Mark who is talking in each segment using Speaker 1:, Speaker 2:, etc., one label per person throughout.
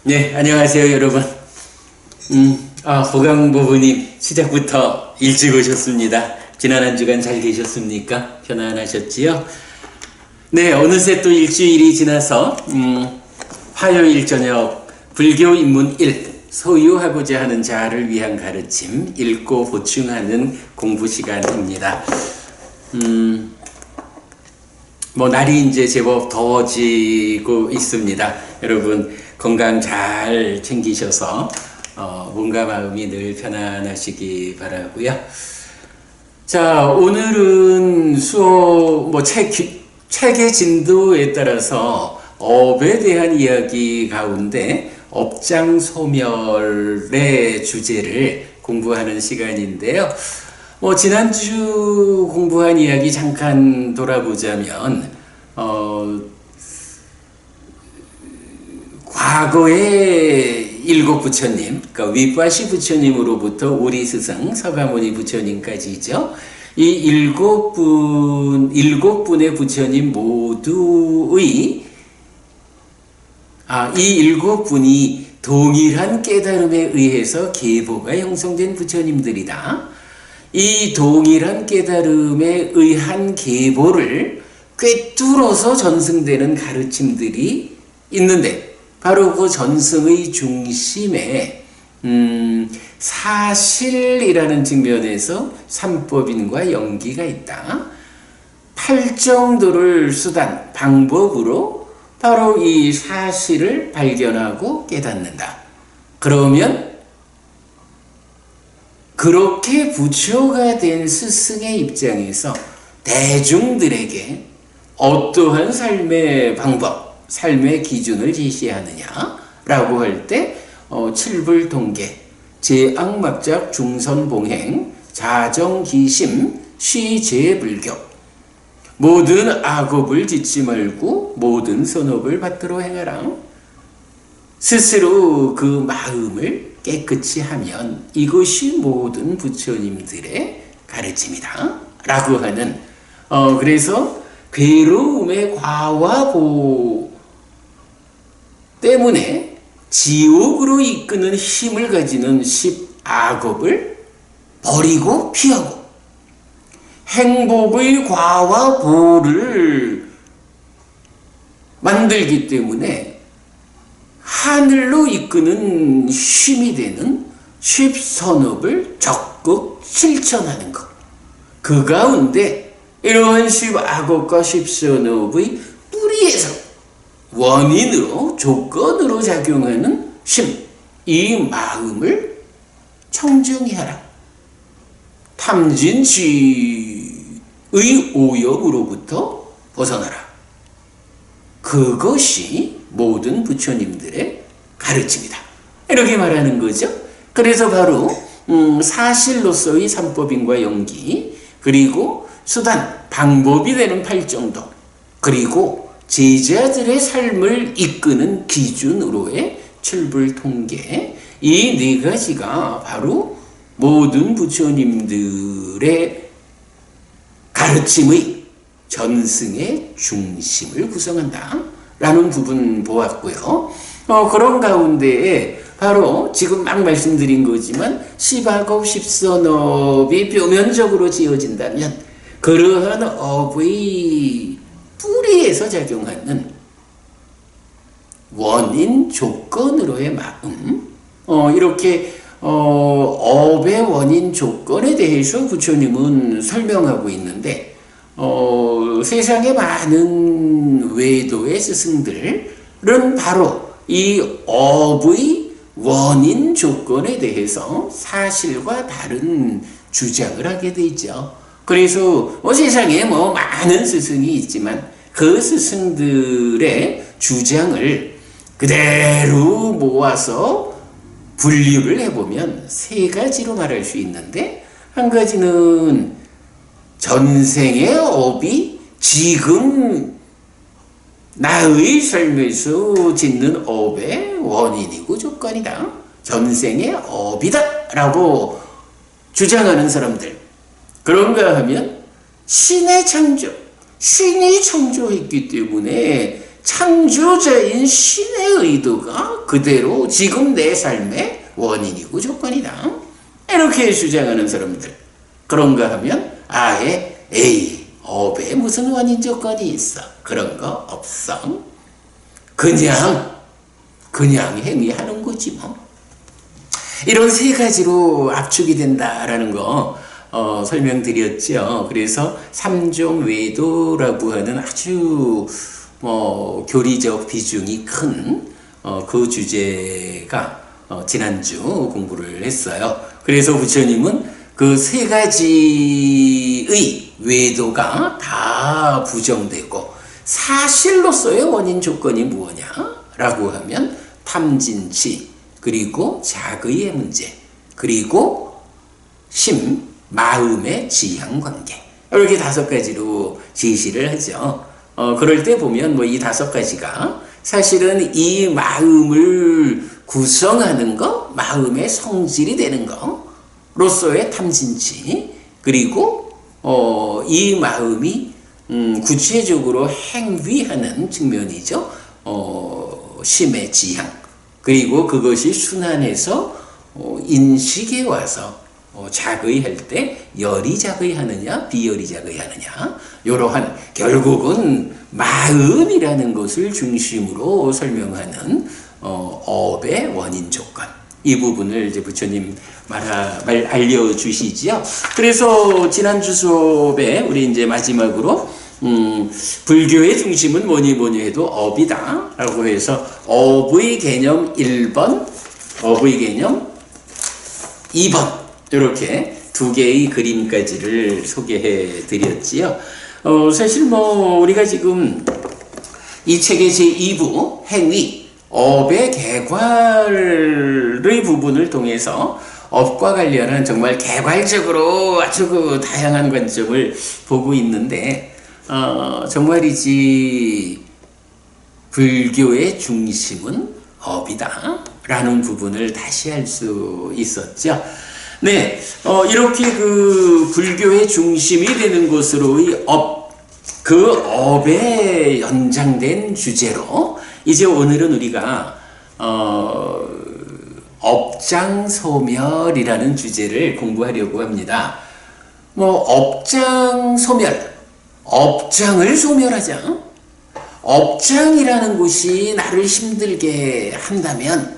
Speaker 1: 네, 안녕하세요, 여러분. 보강부부님, 시작부터 일찍 오셨습니다. 지난 한 주간 잘 계셨습니까? 편안하셨지요? 네, 어느새 또 일주일이 지나서, 화요일 저녁, 불교 입문 1, 소유하고자 하는 자아를 위한 가르침, 읽고 보충하는 공부 시간입니다. 날이 이제 제법 더워지고 있습니다. 여러분, 건강 잘 챙기셔서, 몸과 마음이 늘 편안하시기 바라고요. 자, 오늘은 수업, 책의 진도에 따라서 업에 대한 이야기 가운데 업장소멸의 주제를 공부하는 시간인데요. 지난주 공부한 이야기 잠깐 돌아보자면, 과거에 일곱 부처님, 그러니까 윗과시 부처님으로부터 오리 스승, 서가모니 부처님까지죠. 이 일곱 분의 부처님 모두의, 이 일곱 분이 동일한 깨달음에 의해서 계보가 형성된 부처님들이다. 이 동일한 깨달음에 의한 계보를 꿰뚫어서 전승되는 가르침들이 있는데, 바로 그 전승의 중심에 사실이라는 측면에서 삼법인과 연기가 있다. 팔정도를 수단, 방법으로 바로 이 사실을 발견하고 깨닫는다. 그러면 그렇게 부처가 된 스승의 입장에서 대중들에게 어떠한 삶의 방법, 삶의 기준을 제시하느냐라고 할 때 칠불통계, 제악막작 중선봉행, 자정기심, 시제불교, 모든 악업을 짓지 말고 모든 선업을 받들어 행하라. 스스로 그 마음을 깨끗이 하면 이것이 모든 부처님들의 가르침이다 라고 하는, 그래서 괴로움의 과와 보 때문에 지옥으로 이끄는 힘을 가지는 10악업을 버리고 피하고, 행복의 과와 보를 만들기 때문에 하늘로 이끄는 힘이 되는 10선업을 적극 실천하는 것. 그 가운데 이러한 10악업과 10선업의 뿌리에서 원인으로, 조건으로 작용하는 심, 이 마음을 청정히 하라. 탐진취의 오염으로부터 벗어나라. 그것이 모든 부처님들의 가르침이다. 이렇게 말하는 거죠. 그래서 바로 사실로서의 삼법인과 연기, 그리고 수단, 방법이 되는 팔정도, 그리고 제자들의 삶을 이끄는 기준으로의 칠불통계, 이 네 가지가 바로 모든 부처님들의 가르침의 전승의 중심을 구성한다 라는 부분 보았고요. 그런 가운데에 바로 지금 막 말씀드린 거지만 10악업 10선업이 표면적으로 지어진다면 그러한 업의 뿌리에서 작용하는 원인 조건으로의 마음, 이렇게 업의 원인 조건에 대해서 부처님은 설명하고 있는데, 세상에 많은 외도의 스승들은 바로 이 업의 원인 조건에 대해서 사실과 다른 주장을 하게 되죠. 그래서 세상에 많은 스승이 있지만 그 스승들의 주장을 그대로 모아서 분류를 해보면 세 가지로 말할 수 있는데, 한 가지는 전생의 업이 지금 나의 삶에서 짓는 업의 원인이고 조건이다. 전생의 업이다 라고 주장하는 사람들. 그런가 하면 신의 창조, 신이 창조했기 때문에 창조자인 신의 의도가 그대로 지금 내 삶의 원인이고 조건이다. 이렇게 주장하는 사람들. 그런가 하면 아예 에이, 업에 무슨 원인 조건이 있어. 그런 거 없어. 그냥 행위하는 거지 뭐. 이런 세 가지로 압축이 된다라는 거 설명드렸죠. 그래서 삼종 외도라고 하는 아주 교리적 비중이 큰 그 주제가 지난주 공부를 했어요. 그래서 부처님은 그 세 가지의 외도가 다 부정되고 사실로서의 원인 조건이 무엇냐라고 하면 탐진치, 그리고 자의의 문제, 그리고 마음의 지향관계, 이렇게 5가지로 제시를 하죠. 그럴 때 보면 이 5가지가 사실은 이 마음을 구성하는 거, 마음의 성질이 되는 거로서의 탐진치, 그리고 이 마음이 구체적으로 행위하는 측면이죠. 심의 지향, 그리고 그것이 순환해서 인식에 와서 자의할 때 열이 자의하느냐 비열이 자의하느냐, 이러한 결국은 마음이라는 것을 중심으로 설명하는 업의 원인 조건, 이 부분을 이제 부처님 알려주시지요. 그래서 지난주 수업에 우리 이제 마지막으로 불교의 중심은 뭐니 해도 업이다 라고 해서 업의 개념 1번, 업의 개념 2번, 이렇게 2개의 그림까지를 소개해 드렸지요. 사실 우리가 지금 이 책의 제2부 행위, 업의 개괄의 부분을 통해서 업과 관련한 정말 개괄적으로 아주 다양한 관점을 보고 있는데, 정말이지 불교의 중심은 업이다 라는 부분을 다시 할 수 있었죠. 네, 이렇게 그 불교의 중심이 되는 것으로의 그 업에 연장된 주제로 이제 오늘은 우리가 업장소멸이라는 주제를 공부하려고 합니다. 업장소멸, 업장을 소멸하자. 업장이라는 것이 나를 힘들게 한다면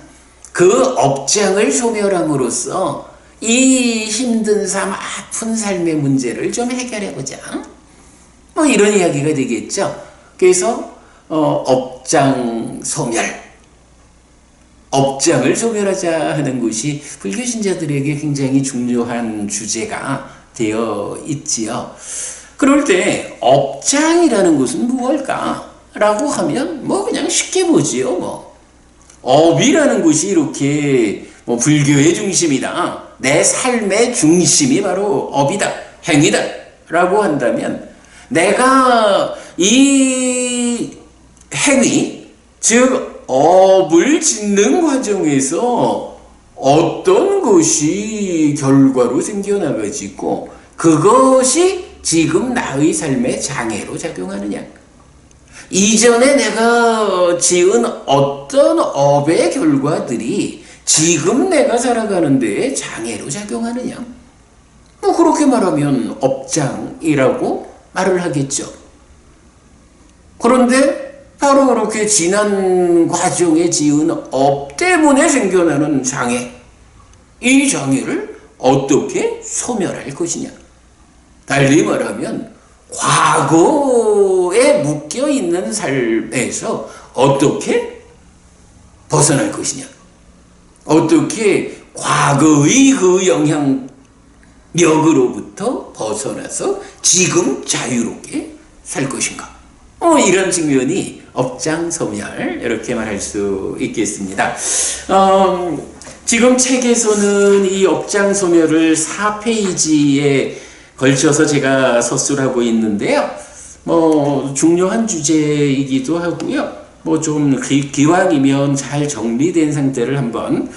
Speaker 1: 그 업장을 소멸함으로써 이 힘든 삶, 아픈 삶의 문제를 좀 해결해보자. 이런 이야기가 되겠죠. 그래서 업장 소멸, 업장을 소멸하자 하는 것이 불교 신자들에게 굉장히 중요한 주제가 되어 있지요. 그럴 때 업장이라는 것은 무엇일까? 라고 하면 그냥 쉽게 보지요. 업이라는 것이 이렇게 불교의 중심이다, 내 삶의 중심이 바로 업이다, 행위다 라고 한다면 내가 이 행위, 즉 업을 짓는 과정에서 어떤 것이 결과로 생겨나가지고 그것이 지금 나의 삶의 장애로 작용하느냐, 이전에 내가 지은 어떤 업의 결과들이 지금 내가 살아가는 데에 장애로 작용하느냐, 그렇게 말하면 업장이라고 말을 하겠죠. 그런데 바로 그렇게 지난 과정에 지은 업 때문에 생겨나는 장애, 이 장애를 어떻게 소멸할 것이냐, 달리 말하면 과거에 묶여있는 삶에서 어떻게 벗어날 것이냐, 어떻게 과거의 그 영향력으로부터 벗어나서 지금 자유롭게 살 것인가, 이런 측면이 업장소멸, 이렇게 말할 수 있겠습니다. 지금 책에서는 이 업장소멸을 4페이지에 걸쳐서 제가 서술하고 있는데요. 중요한 주제이기도 하고요. 좀 기왕이면 잘 정리된 상태를 한번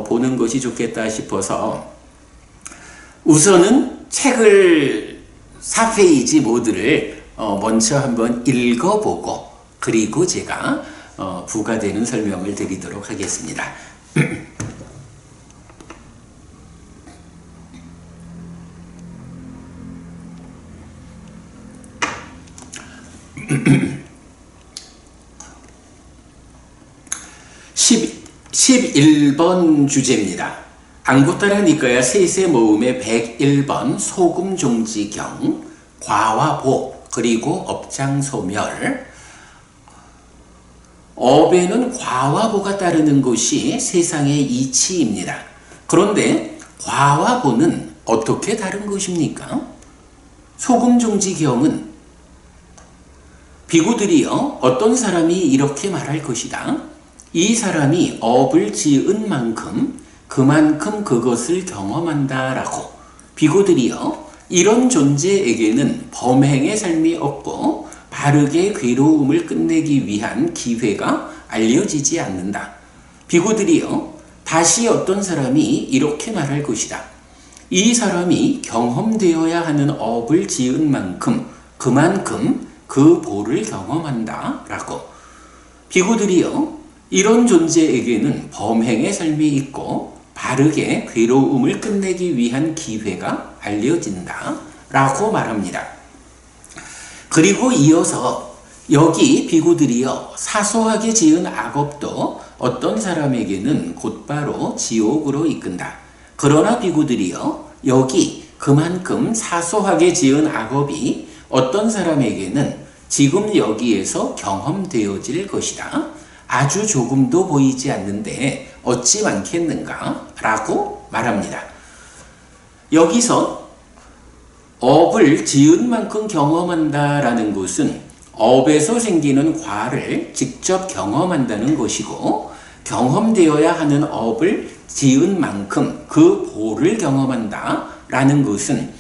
Speaker 1: 보는 것이 좋겠다 싶어서 우선은 책을 4페이지 모두를 먼저 한번 읽어보고 그리고 제가 부가되는 설명을 드리도록 하겠습니다. (10) 11번 주제입니다. 안구따라니까야 셋의 모음의 101번 소금종지경, 과와 보, 그리고 업장소멸. 업에는 과와 보가 따르는 것이 세상의 이치입니다. 그런데 과와 보는 어떻게 다른 것입니까? 소금종지경은 비구들이요, 어떤 사람이 이렇게 말할 것이다. 이 사람이 업을 지은 만큼 그만큼 그것을 경험한다 라고. 비구들이요, 이런 존재에게는 범행의 삶이 없고 바르게 괴로움을 끝내기 위한 기회가 알려지지 않는다. 비구들이요, 다시 어떤 사람이 이렇게 말할 것이다. 이 사람이 경험되어야 하는 업을 지은 만큼 그만큼 그 보를 경험한다 라고. 비구들이요, 이런 존재에게는 범행의 삶이 있고 바르게 괴로움을 끝내기 위한 기회가 알려진다 라고 말합니다. 그리고 이어서 여기 비구들이여 사소하게 지은 악업도 어떤 사람에게는 곧바로 지옥으로 이끈다. 그러나 비구들이여 여기 그만큼 사소하게 지은 악업이 어떤 사람에게는 지금 여기에서 경험되어질 것이다. 아주 조금도 보이지 않는데 어찌 많겠는가? 라고 말합니다. 여기서 업을 지은 만큼 경험한다라는 것은 업에서 생기는 과를 직접 경험한다는 것이고, 경험되어야 하는 업을 지은 만큼 그 보를 경험한다라는 것은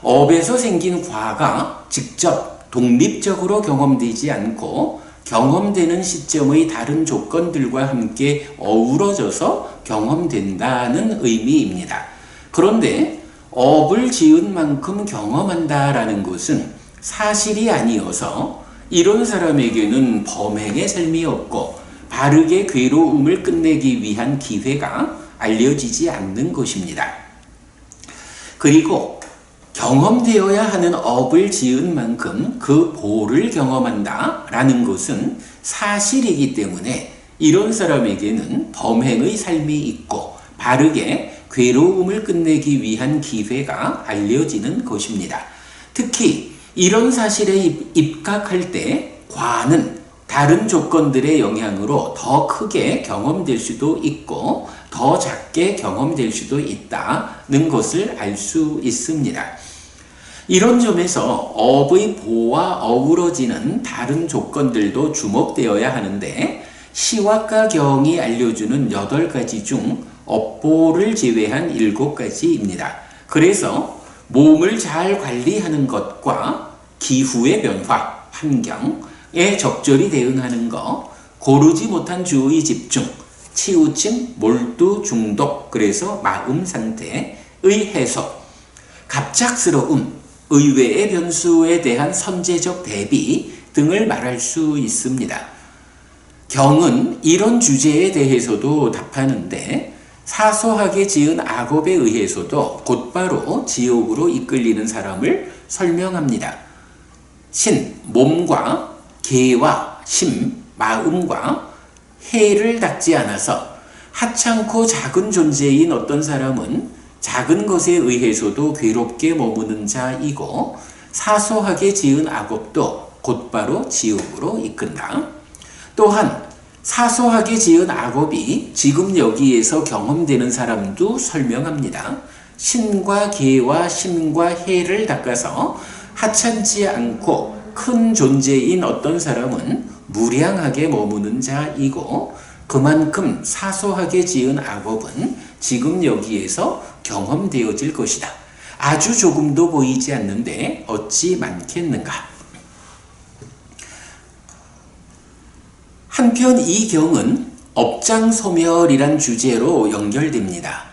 Speaker 1: 업에서 생긴 과가 직접 독립적으로 경험되지 않고 경험되는 시점의 다른 조건들과 함께 어우러져서 경험된다는 의미입니다. 그런데 업을 지은 만큼 경험한다라는 것은 사실이 아니어서 이런 사람에게는 범행의 삶이 없고 바르게 괴로움을 끝내기 위한 기회가 알려지지 않는 것입니다. 그리고 경험되어야 하는 업을 지은 만큼 그 보를 경험한다 라는 것은 사실이기 때문에 이런 사람에게는 범행의 삶이 있고 바르게 괴로움을 끝내기 위한 기회가 알려지는 것입니다. 특히 이런 사실에 입각할 때 과는 다른 조건들의 영향으로 더 크게 경험될 수도 있고 더 작게 경험될 수도 있다는 것을 알 수 있습니다. 이런 점에서 업의 보와 어우러지는 다른 조건들도 주목되어야 하는데, 시와가 경이 알려주는 8가지 중 업보를 제외한 7가지입니다. 그래서 몸을 잘 관리하는 것과 기후의 변화, 환경에 적절히 대응하는 것, 고르지 못한 주의 집중, 치우침, 몰두, 중독, 그래서 마음 상태의 해소, 갑작스러움, 의외의 변수에 대한 선제적 대비 등을 말할 수 있습니다. 경은 이런 주제에 대해서도 답하는데, 사소하게 지은 악업에 의해서도 곧바로 지옥으로 이끌리는 사람을 설명합니다. 신, 몸과 계와 심, 마음과 해를 닦지 않아서 하찮고 작은 존재인 어떤 사람은 작은 것에 의해서도 괴롭게 머무는 자이고, 사소하게 지은 악업도 곧바로 지옥으로 이끈다. 또한 사소하게 지은 악업이 지금 여기에서 경험되는 사람도 설명합니다. 신과 계와 심과 해를 닦아서 하찮지 않고 큰 존재인 어떤 사람은 무량하게 머무는 자이고, 그만큼 사소하게 지은 악업은 지금 여기에서 경험되어질 것이다. 아주 조금도 보이지 않는데 어찌 많겠는가. 한편 이 경은 업장소멸이란 주제로 연결됩니다.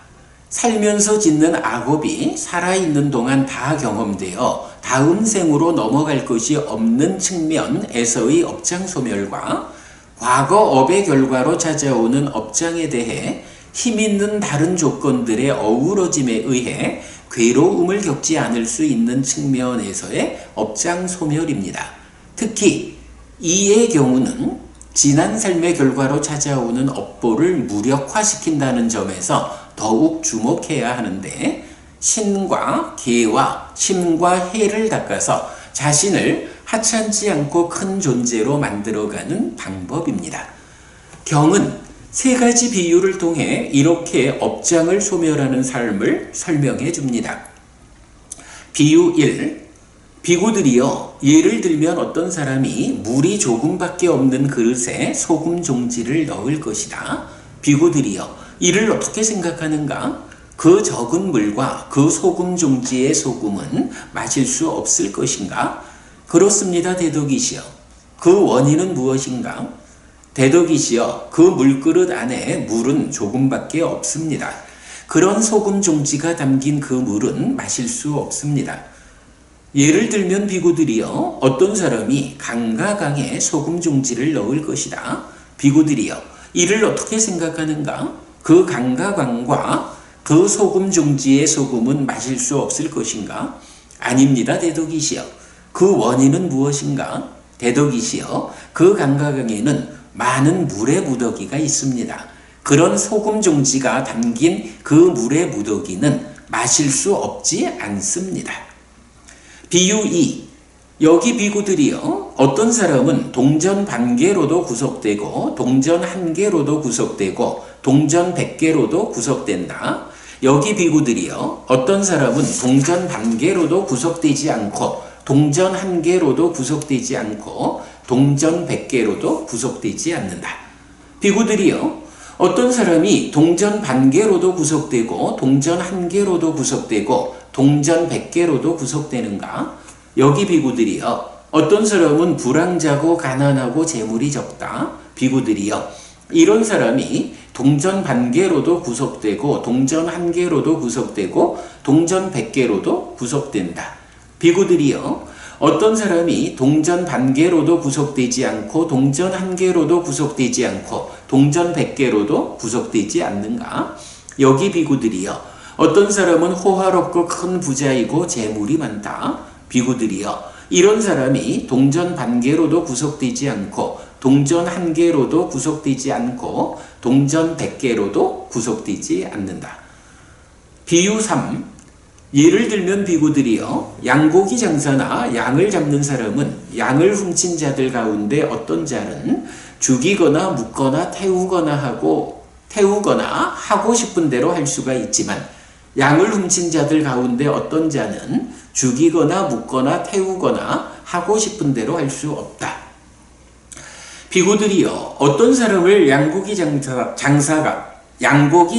Speaker 1: 살면서 짓는 악업이 살아있는 동안 다 경험되어 다음 생으로 넘어갈 것이 없는 측면에서의 업장 소멸과 과거 업의 결과로 찾아오는 업장에 대해 힘있는 다른 조건들의 어우러짐에 의해 괴로움을 겪지 않을 수 있는 측면에서의 업장 소멸입니다. 특히 이의 경우는 지난 삶의 결과로 찾아오는 업보를 무력화시킨다는 점에서 더욱 주목해야 하는데, 신과 계와 심과 해를 닦아서 자신을 하찮지 않고 큰 존재로 만들어가는 방법입니다. 경은 세 가지 비유를 통해 이렇게 업장을 소멸하는 삶을 설명해 줍니다. 비유 1. 비구들이여, 예를 들면 어떤 사람이 물이 조금밖에 없는 그릇에 소금 종지를 넣을 것이다. 비구들이여, 이를 어떻게 생각하는가? 그 적은 물과 그 소금 종지의 소금은 마실 수 없을 것인가? 그렇습니다, 대덕이시여. 그 원인은 무엇인가? 대덕이시여, 그 물그릇 안에 물은 조금밖에 없습니다. 그런 소금 종지가 담긴 그 물은 마실 수 없습니다. 예를 들면 비구들이여, 어떤 사람이 강과 강에 소금 종지를 넣을 것이다. 비구들이여, 이를 어떻게 생각하는가? 그 강과 강과 그 소금 종지의 소금은 마실 수 없을 것인가? 아닙니다, 대덕이시여. 그 원인은 무엇인가? 대덕이시여, 그 강과 강에는 많은 물의 무더기가 있습니다. 그런 소금 종지가 담긴 그 물의 무더기는 마실 수 없지 않습니다. 비유 2. 여기 비구들이여, 어떤 사람은 동전 1개로도 구속되고 동전 1개로도 구속되고 동전 100개로도 구속된다. 여기 비구들이여, 어떤 사람은 동전 1개로도 구속되지 않고 동전 1개로도 구속되지 않고 동전 100개로도 구속되지 않는다. 비구들이여, 어떤 사람이 동전 1개로도 구속되고 동전 1개로도 구속되고 동전 100개로도 구속되는가? 여기 비구들이여, 어떤 사람은 불황자고 가난하고 재물이 적다. 비구들이여, 이런 사람이 동전 1개로도 구속되고 동전 1개로도 구속되고 동전 100개로도 구속된다. 비구들이여, 어떤 사람이 동전 1개로도 구속되지 않고 동전 1개로도 구속되지 않고 동전 100개로도 구속되지 않는가? 여기 비구들이여, 어떤 사람은 호화롭고 큰 부자이고 재물이 많다. 비구들이여, 이런 사람이 동전 1개로도 구속되지 않고 동전 1개로도 구속되지 않고 동전 100개로도 구속되지 않는다. 비유 3. 예를 들면 비구들이여, 양고기 장사나 양을 잡는 사람은 양을 훔친 자들 가운데 어떤 자는 죽이거나 묶거나 태우거나 하고 싶은 대로 할 수가 있지만, 양을 훔친 자들 가운데 어떤 자는 죽이거나 묶거나 태우거나 하고 싶은 대로 할 수 없다. 비구들이여, 어떤 사람을 양고기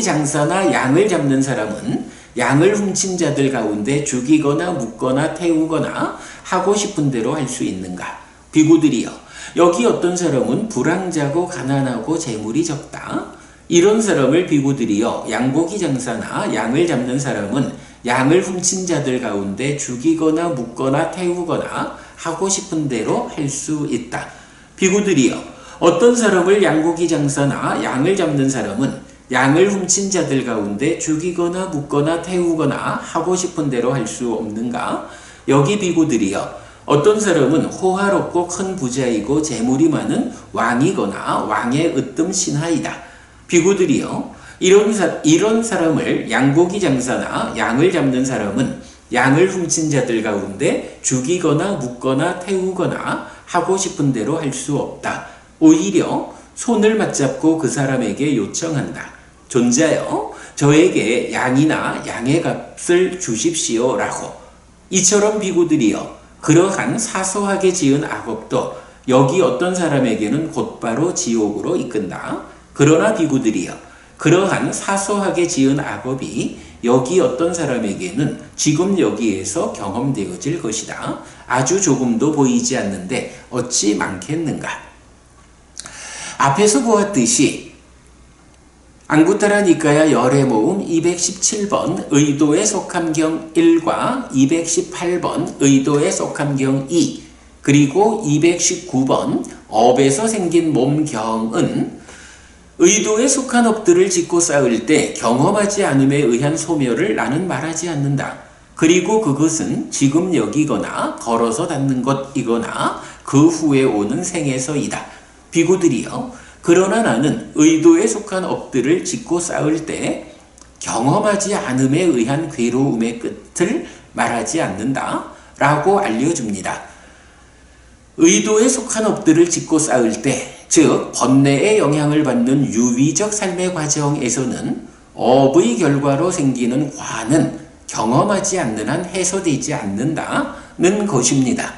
Speaker 1: 장사나 양을 잡는 사람은 양을 훔친 자들 가운데 죽이거나 묶거나 태우거나 하고 싶은 대로 할 수 있는가? 비구들이여, 여기 어떤 사람은 불황자고 가난하고 재물이 적다. 이런 사람을 비구들이여, 양고기 장사나 양을 잡는 사람은 양을 훔친 자들 가운데 죽이거나 묶거나 태우거나 하고 싶은 대로 할 수 있다. 비구들이여, 어떤 사람을 양고기 장사나 양을 잡는 사람은 양을 훔친 자들 가운데 죽이거나 묶거나 태우거나 하고 싶은 대로 할 수 없는가? 여기 비구들이여, 어떤 사람은 호화롭고 큰 부자이고 재물이 많은 왕이거나 왕의 으뜸 신하이다. 비구들이여, 이런 사람을 양고기 장사나 양을 잡는 사람은 양을 훔친 자들 가운데 죽이거나 묶거나 태우거나 하고 싶은 대로 할 수 없다. 오히려 손을 맞잡고 그 사람에게 요청한다. 존자여, 저에게 양이나 양의 값을 주십시오라고. 이처럼 비구들이여, 그러한 사소하게 지은 악업도 여기 어떤 사람에게는 곧바로 지옥으로 이끈다. 그러나 비구들이여, 그러한 사소하게 지은 악업이 여기 어떤 사람에게는 지금 여기에서 경험되어질 것이다. 아주 조금도 보이지 않는데 어찌 많겠는가? 앞에서 보았듯이 앙구타라니까야 열애모음 217번 의도의 속함경 1과 218번 의도의 속함경 2 그리고 219번 업에서 생긴 몸경은 의도에 속한 업들을 짓고 쌓을 때 경험하지 않음에 의한 소멸을 나는 말하지 않는다. 그리고 그것은 지금 여기거나 걸어서 닿는 것이거나 그 후에 오는 생에서이다. 비구들이여, 그러나 나는 의도에 속한 업들을 짓고 쌓을 때 경험하지 않음에 의한 괴로움의 끝을 말하지 않는다 라고 알려줍니다. 의도에 속한 업들을 짓고 쌓을 때, 즉 번뇌의 영향을 받는 유위적 삶의 과정에서는 업의 결과로 생기는 과는 경험하지 않는 한 해소되지 않는다는 것입니다.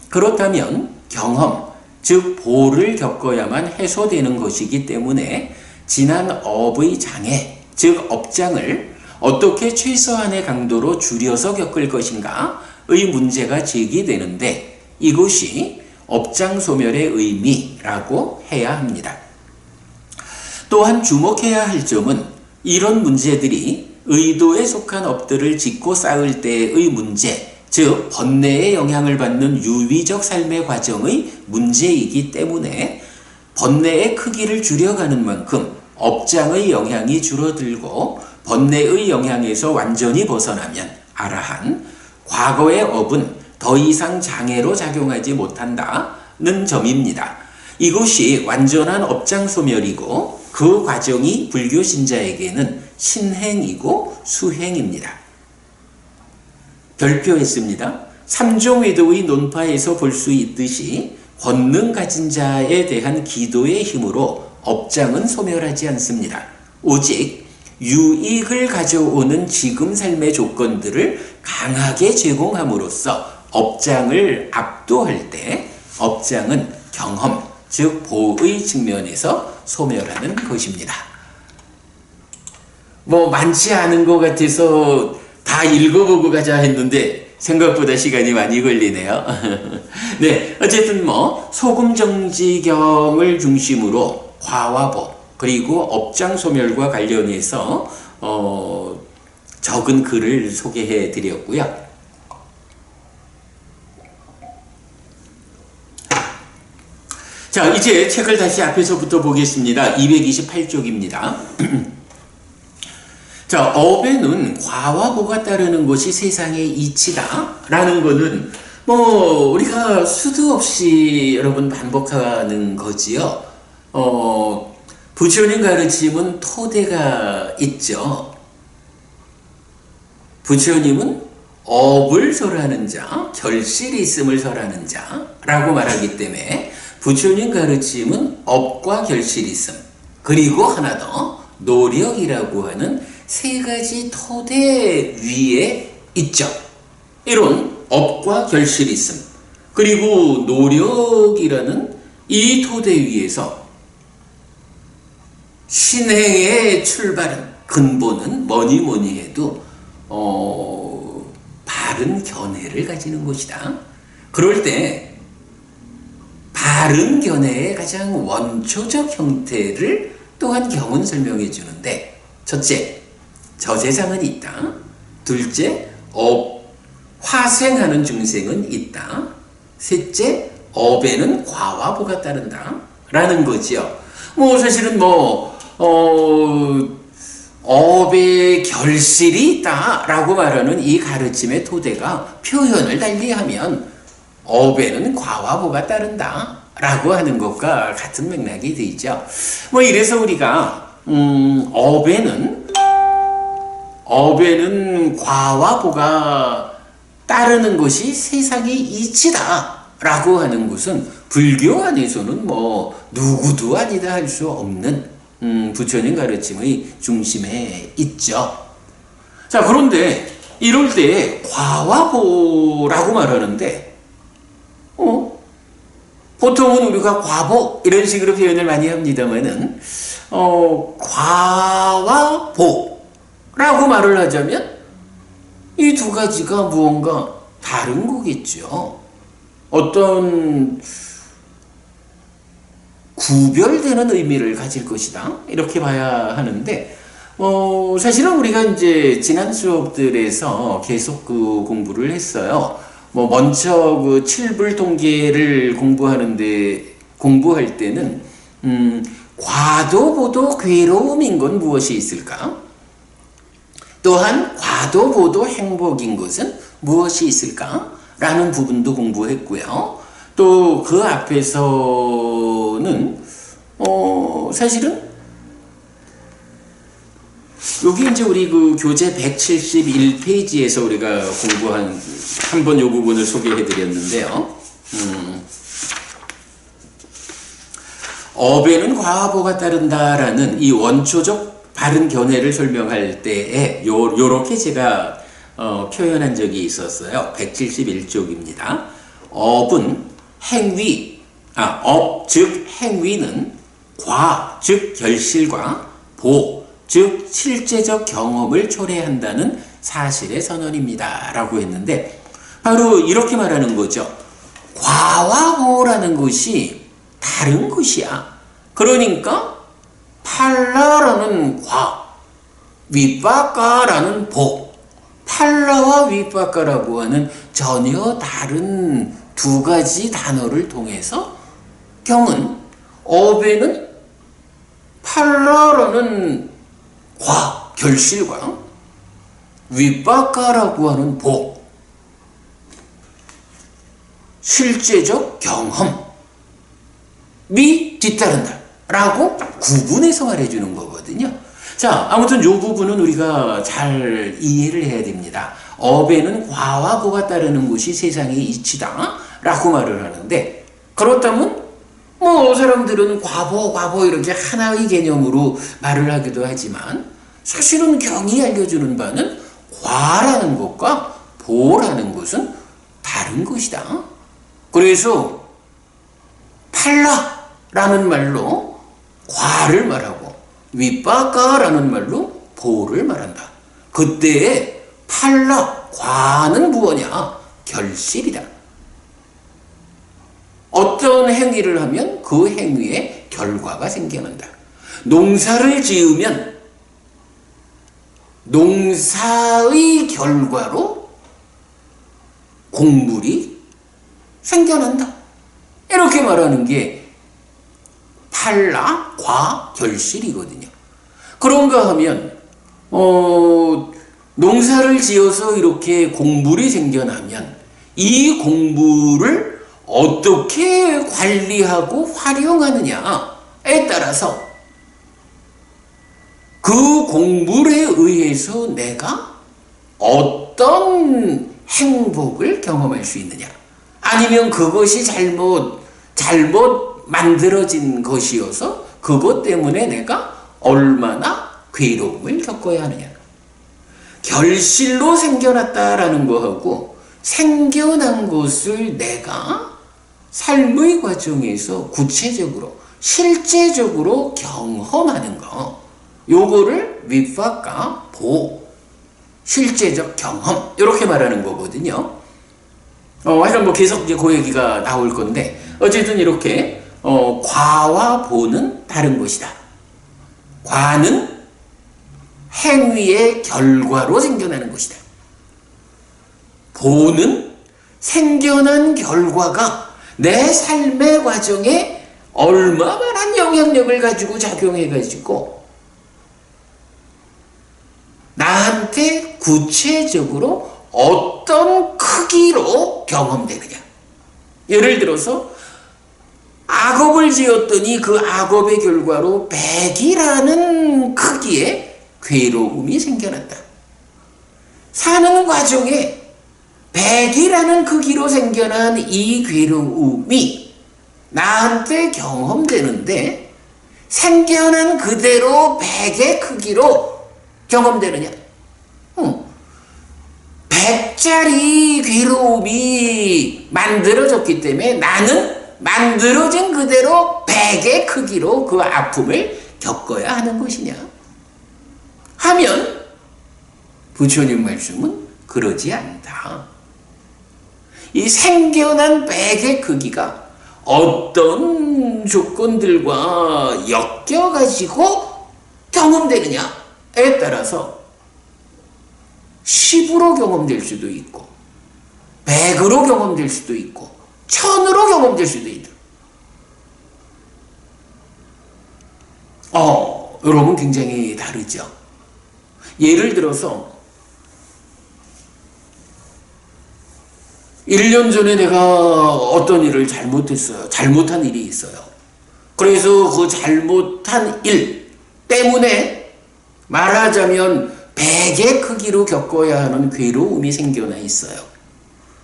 Speaker 1: 그렇다면 경험, 즉 보를 겪어야만 해소되는 것이기 때문에 지난 업의 장애, 즉 업장을 어떻게 최소한의 강도로 줄여서 겪을 것인가의 문제가 제기되는데 이것이 업장 소멸의 의미라고 해야 합니다. 또한 주목해야 할 점은 이런 문제들이 의도에 속한 업들을 짓고 쌓을 때의 문제, 즉 번뇌의 영향을 받는 유위적 삶의 과정의 문제이기 때문에 번뇌의 크기를 줄여가는 만큼 업장의 영향이 줄어들고 번뇌의 영향에서 완전히 벗어나면 아라한 과거의 업은 더 이상 장애로 작용하지 못한다는 점입니다. 이것이 완전한 업장 소멸이고 그 과정이 불교 신자에게는 신행이고 수행입니다. 별표했습니다. 삼종외도의 논파에서 볼 수 있듯이 권능 가진 자에 대한 기도의 힘으로 업장은 소멸하지 않습니다. 오직 유익을 가져오는 지금 삶의 조건들을 강하게 제공함으로써 업장을 압도할 때 업장은 경험, 즉 보의 측면에서 소멸하는 것입니다. 많지 않은 것 같아서 다 읽어보고 가자 했는데 생각보다 시간이 많이 걸리네요. 네, 어쨌든 소금정지경을 중심으로 과와보 그리고 업장 소멸과 관련해서 적은 글을 소개해 드렸고요. 자, 이제 책을 다시 앞에서부터 보겠습니다. 228쪽입니다. 자, 업에는 과와 보가 따르는 것이 세상의 이치다 라는 거는 우리가 수도 없이 여러분 반복하는 거지요. 부처님 가르침은 토대가 있죠. 부처님은 업을 설하는 자, 결실이 있음을 설하는 자라고 말하기 때문에 부처님 가르침은 업과 결실이 있음, 그리고 하나 더 노력이라고 하는 세 가지 토대 위에 있죠. 이런 업과 결실이 있음, 그리고 노력이라는 이 토대 위에서 신행의 출발은, 근본은 뭐니 해도 바른 견해를 가지는 것이다. 그럴 때 바른 견해의 가장 원초적 형태를 또한 경은 설명해 주는데, 첫째, 저세상은 있다. 둘째, 화생하는 중생은 있다. 셋째, 업에는 과와 보가 따른다 라는 거지요. 사실은 업의 결실이 있다 라고 말하는 이 가르침의 토대가 표현을 달리하면 업에는 과와 보가 따른다 라고 하는 것과 같은 맥락이 되죠. 이래서 우리가 업에는 과와 보가 따르는 것이 세상의 이치다 라고 하는 것은 불교 안에서는 누구도 아니다 할 수 없는 부처님 가르침의 중심에 있죠. 자, 그런데 이럴 때 과와 보라고 말하는데 보통은 우리가 과보 이런 식으로 표현을 많이 합니다만은 과와 보라고 말을 하자면 이 두 가지가 무언가 다른 거겠죠. 어떤 구별되는 의미를 가질 것이다. 이렇게 봐야 하는데, 사실은 우리가 이제 지난 수업들에서 계속 그 공부를 했어요. 먼저 그 칠불 통계를 공부할 때는, 과도보도 괴로움인 건 무엇이 있을까? 또한 과도보도 행복인 것은 무엇이 있을까? 라는 부분도 공부했고요. 또 그 앞에서는 사실은 여기 이제 우리 그 교재 171페이지에서 우리가 공부한 한번 이 부분을 소개해 드렸는데요. 업에는 과보가 따른다라는 이 원초적 바른 견해를 설명할 때에 요렇게 제가 표현한 적이 있었어요. 171쪽입니다. 업은 행위, 업 즉 행위는 과 즉 결실과 보 즉 실제적 경험을 초래한다는 사실의 선언입니다. 라고 했는데 바로 이렇게 말하는 거죠. 과와 보라는 것이 다른 것이야. 그러니까 팔라라는 과, 윗바까라는 보. 팔라와 윗바까라고 하는 전혀 다른 두 가지 단어를 통해서 경은 업에는 팔라라는 과, 결실과 윗바까라고 하는 보, 실제적 경험이 뒤따른다 라고 구분해서 말해주는 거거든요. 자, 아무튼 이 부분은 우리가 잘 이해를 해야 됩니다. 업에는 과와 보가 따르는 것이 세상의 이치다 라고 말을 하는데, 그렇다면 사람들은 과보 이렇게 하나의 개념으로 말을 하기도 하지만 사실은 경이 알려주는 바는 과라는 것과 보라는 것은 다른 것이다. 그래서 팔라라는 말로 과를 말하고 윗바까라는 말로 보를 말한다. 그때의 팔라, 과는 무엇이냐? 결실이다. 어떤 행위를 하면 그 행위에 결과가 생겨난다. 농사를 지으면 농사의 결과로 곡물이 생겨난다. 이렇게 말하는 게 팔라, 과, 결실이거든요. 그런가 하면 농사를 지어서 이렇게 곡물이 생겨나면 이 곡물을 어떻게 관리하고 활용하느냐에 따라서 그 곡물에 의해서 내가 어떤 행복을 경험할 수 있느냐, 아니면 그것이 잘못 만들어진 것이어서 그것 때문에 내가 얼마나 괴로움을 겪어야 하느냐. 결실로 생겨났다라는 거하고 생겨난 것을 내가 삶의 과정에서 구체적으로 실제적으로 경험하는 거, 요거를 윗바까, 보, 실제적 경험 이렇게 말하는 거거든요. 하여간 계속 이제 그 얘기가 나올 건데, 어쨌든 이렇게 과와 보는 다른 것이다. 과는 행위의 결과로 생겨나는 것이다. 보는 생겨난 결과가 내 삶의 과정에 얼마만한 영향력을 가지고 작용해가지고 나한테 구체적으로 어떤 크기로 경험되느냐. 예를 들어서 악업을 지었더니 그 악업의 결과로 100이라는 크기의 괴로움이 생겨났다. 사는 과정에 100이라는 크기로 생겨난 이 괴로움이 나한테 경험되는데 생겨난 그대로 100의 크기로 경험되느냐? 100짜리 괴로움이 만들어졌기 때문에 나는 만들어진 그대로 100의 크기로 그 아픔을 겪어야 하는 것이냐? 하면 부처님 말씀은 그러지 않다. 이 생겨난 100의 크기가 어떤 조건들과 엮여가지고 경험되느냐에 따라서 10으로 경험될 수도 있고 100으로 경험될 수도 있고 1000으로 경험될 수도 있다. 여러분 굉장히 다르죠. 예를 들어서 1년 전에 내가 어떤 일을 잘못했어요. 잘못한 일이 있어요. 그래서 그 잘못한 일 때문에 말하자면 100의 크기로 겪어야 하는 괴로움이 생겨나 있어요.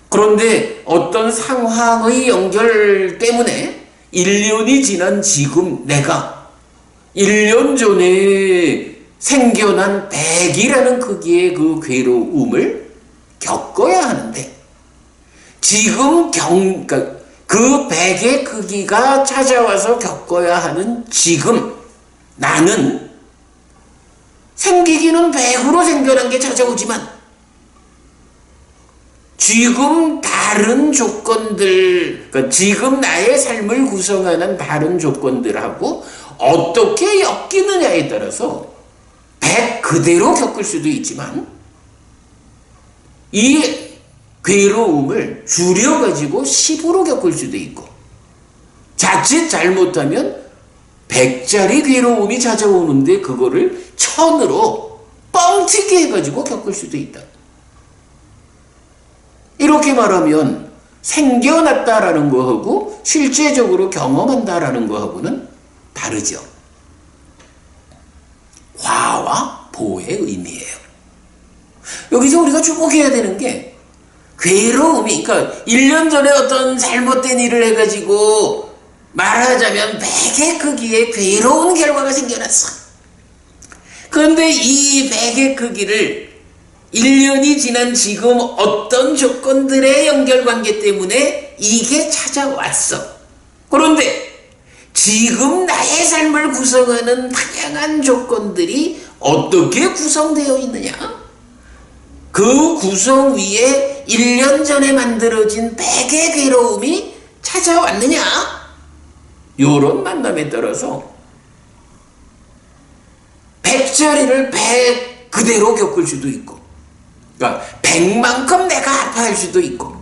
Speaker 1: 그런데 어떤 상황의 연결 때문에 1년이 지난 지금 내가 1년 전에 생겨난 100이라는 크기의 그 괴로움을 겪어야 하는데 지금 그러니까 그 100의 크기가 찾아와서 겪어야 하는 지금 나는 생기기는 100으로 생겨난 게 찾아오지만 지금 다른 조건들, 그러니까 지금 나의 삶을 구성하는 다른 조건들하고 어떻게 엮이느냐에 따라서 100 그대로 겪을 수도 있지만 이 괴로움을 줄여가지고 10으로 겪을 수도 있고 자칫 잘못하면 100짜리 괴로움이 찾아오는데 그거를 1000으로 뻥튀기 해가지고 겪을 수도 있다. 이렇게 말하면 생겨났다라는 거하고 실제적으로 경험한다라는 거하고는 다르죠. 화와 보의 의미예요. 여기서 우리가 주목해야 되는 게 괴로움이, 그러니까 1년 전에 어떤 잘못된 일을 해가지고 말하자면 100의 크기의 괴로운 결과가 생겨났어. 그런데 이 100의 크기를 1년이 지난 지금 어떤 조건들의 연결관계 때문에 이게 찾아왔어. 그런데 지금 나의 삶을 구성하는 다양한 조건들이 어떻게 구성되어 있느냐? 그 구성 위에 1년 전에 만들어진 100의 괴로움이 찾아왔느냐? 요런 만남에 따라서 100짜리를 100 그대로 겪을 수도 있고, 그러니까 100만큼 내가 아파할 수도 있고,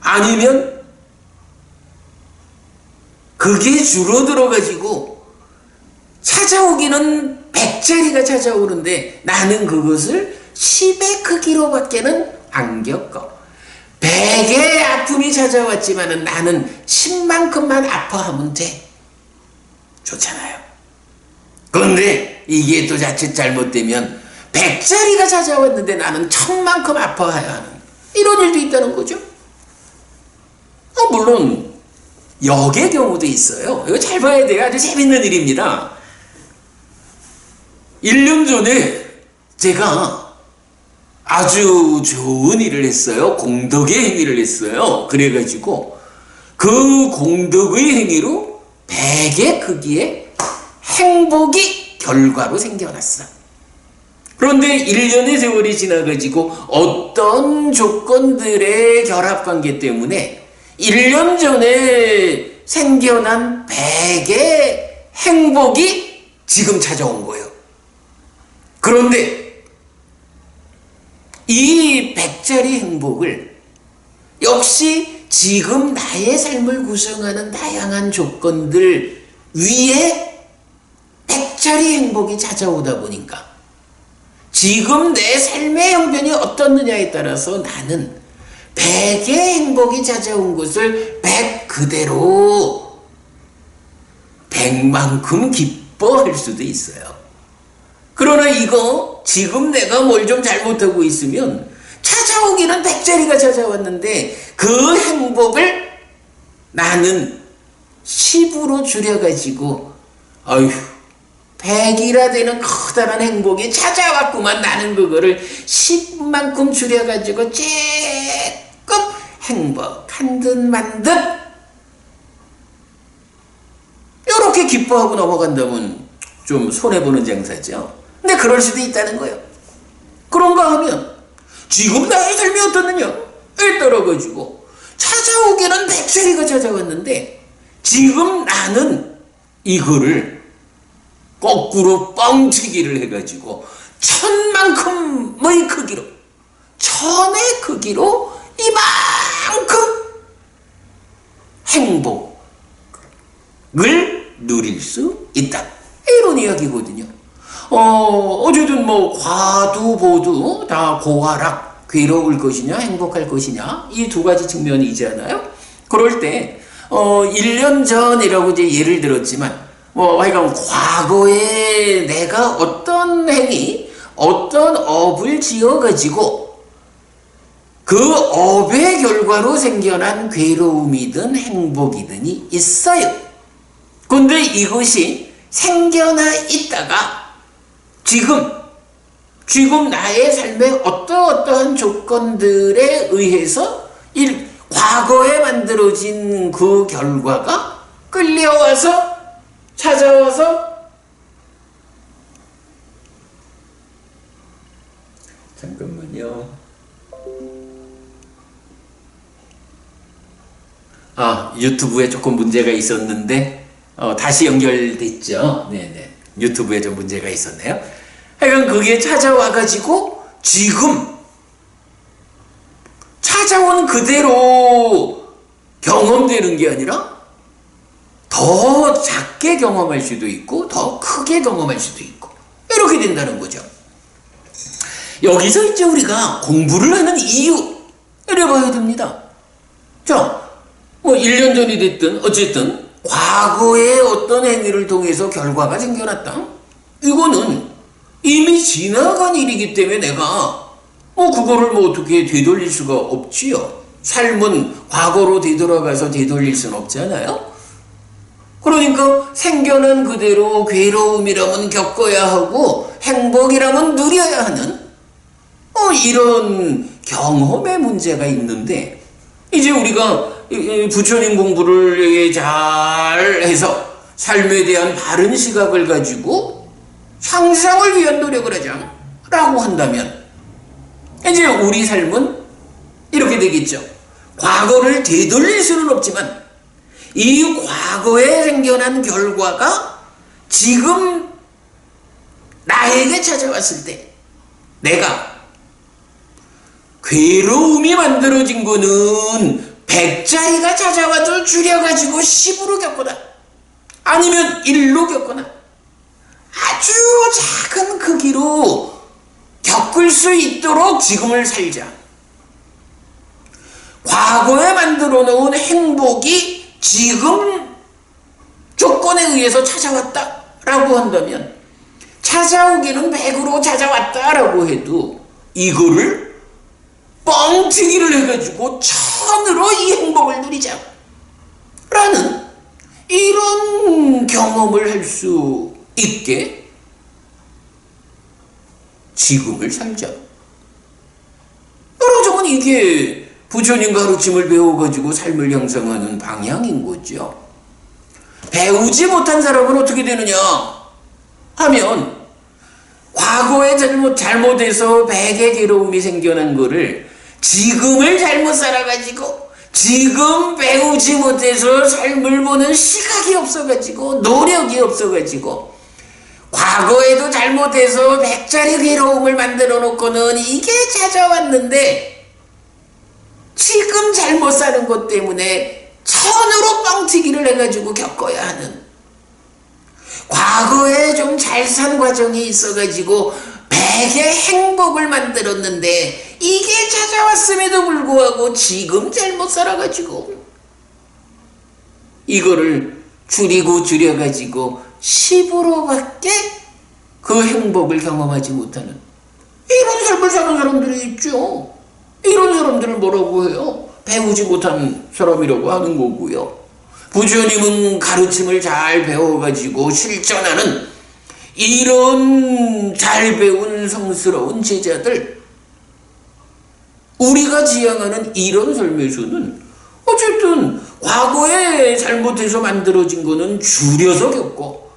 Speaker 1: 아니면 그게 줄어들어가지고 찾아오기는 100짜리가 찾아오는데 나는 그것을 10의 크기로밖에는 안 겪어. 100의 아픔이 찾아왔지만은 나는 10만큼만 아파하면 돼. 좋잖아요. 그런데 이게 또 자칫 잘못되면 100짜리가 찾아왔는데 나는 1000만큼 아파해야 하는 이런 일도 있다는 거죠. 물론 역의 경우도 있어요. 이거 잘 봐야 돼요. 아주 재밌는 일입니다. 1년 전에 제가 아주 좋은 일을 했어요. 공덕의 행위를 했어요. 그래가지고 그 공덕의 행위로 100의 크기의 행복이 결과로 생겨났어. 그런데 1년의 세월이 지나가지고 어떤 조건들의 결합관계 때문에 1년 전에 생겨난 100의 행복이 지금 찾아온 거예요. 그런데 이 100짜리 행복을 역시 지금 나의 삶을 구성하는 다양한 조건들 위에 100짜리 행복이 찾아오다 보니까 지금 내 삶의 형편이 어떻느냐에 따라서 나는 100의 행복이 찾아온 것을 100 그대로 100만큼 기뻐할 수도 있어요. 그러나 이거 지금 내가 뭘 좀 잘못하고 있으면 찾아오기는 100짜리가 찾아왔는데 그 행복을 나는 10으로 줄여가지고 100이라 되는 커다란 행복이 찾아왔구만. 나는 그거를 10만큼 줄여가지고 조금 행복한 듯 만 듯 이렇게 기뻐하고 넘어간다면 좀 손해보는 장사죠. 근데 그럴 수도 있다는 거예요. 그런가 하면 지금 나의 삶이 어떻느냐에 따라가지고 찾아 찾아오기는 백짜리가 찾아왔는데 지금 나는 이거를 거꾸로 뻥튀기를 해가지고 천만큼의 크기로, 천의 크기로 이만큼 행복을 누릴 수 있다. 이런 이야기거든요. 어쨌든 뭐 과두보두 다 고하락, 괴로울 것이냐 행복할 것이냐 이 두 가지 측면이잖아요. 그럴 때 1년 전이라고 이제 예를 들었지만 하여간 과거에 내가 어떤 행위, 어떤 업을 지어가지고 그 업의 결과로 생겨난 괴로움이든 행복이든이 있어요. 근데 이것이 생겨나 있다가 지금 나의 삶의 어떠한 조건들에 의해서 과거에 만들어진 그 결과가 끌려와서 찾아와서 잠깐만요. 유튜브에 조금 문제가 있었는데 다시 연결됐죠. 네네. 유튜브에 좀 문제가 있었네요. 하여간 그게 찾아와가지고 지금 찾아온 그대로 경험되는 게 아니라 더 작게 경험할 수도 있고 더 크게 경험할 수도 있고 이렇게 된다는 거죠. 여기서 이제 우리가 공부를 하는 이유 이래 봐야 됩니다. 자, 1년 전이 됐든 어쨌든 과거의 어떤 행위를 통해서 결과가 생겨났다. 이거는 이미 지나간 일이기 때문에 내가 그거를 어떻게 되돌릴 수가 없지요. 삶은 과거로 되돌아가서 되돌릴 수는 없잖아요. 그러니까 생겨난 그대로 괴로움이라면 겪어야 하고 행복이라면 누려야 하는 이런 경험의 문제가 있는데 이제 우리가 부처님 공부를 잘 해서 삶에 대한 바른 시각을 가지고 향상을 위한 노력을 하자라고 한다면 이제 우리 삶은 이렇게 되겠죠. 과거를 되돌릴 수는 없지만 이 과거에 생겨난 결과가 지금 나에게 찾아왔을 때 내가 괴로움이 만들어진 거는 100짜리가 찾아와도 줄여가지고 10으로 겪거나 아니면 1로 겪거나 아주 작은 크기로 겪을 수 있도록 지금을 살자. 과거에 만들어 놓은 행복이 지금 조건에 의해서 찾아왔다라고 한다면 찾아오기는 100으로 찾아왔다라고 해도 이거를 뻥튀기를 해가지고 1000으로 이 행복을 누리자 라는 이런 경험을 할 수 있게 지금을 살자. 여러분 이게 부처님 가르침을 배워가지고 삶을 형성하는 방향인 거죠. 배우지 못한 사람은 어떻게 되느냐 하면 과거에 잘못해서 100의 괴로움이 생겨난 거를 지금을 잘못 살아가지고 지금 배우지 못해서 삶을 보는 시각이 없어가지고 노력이 없어가지고 과거에도 잘못해서 100짜리 괴로움을 만들어 놓고는 이게 찾아왔는데 지금 잘못 사는 것 때문에 1000으로 뻥튀기를 해가지고 겪어야 하는 과거에 좀 잘 산 과정이 있어가지고 100의 행복을 만들었는데 이게 찾아왔음에도 불구하고 지금 잘못 살아가지고 이거를 줄여가지고 10으로밖에 그 행복을 경험하지 못하는 이런 삶을 사는 사람들이 있죠. 이런 사람들을 뭐라고 해요? 배우지 못한 사람이라고 하는 거고요. 부처님은 가르침을 잘 배워가지고 실천하는 이런 잘 배운 성스러운 제자들, 우리가 지향하는 이런 삶에서는 어쨌든 과거에 잘못해서 만들어진 거는 줄여서 겪고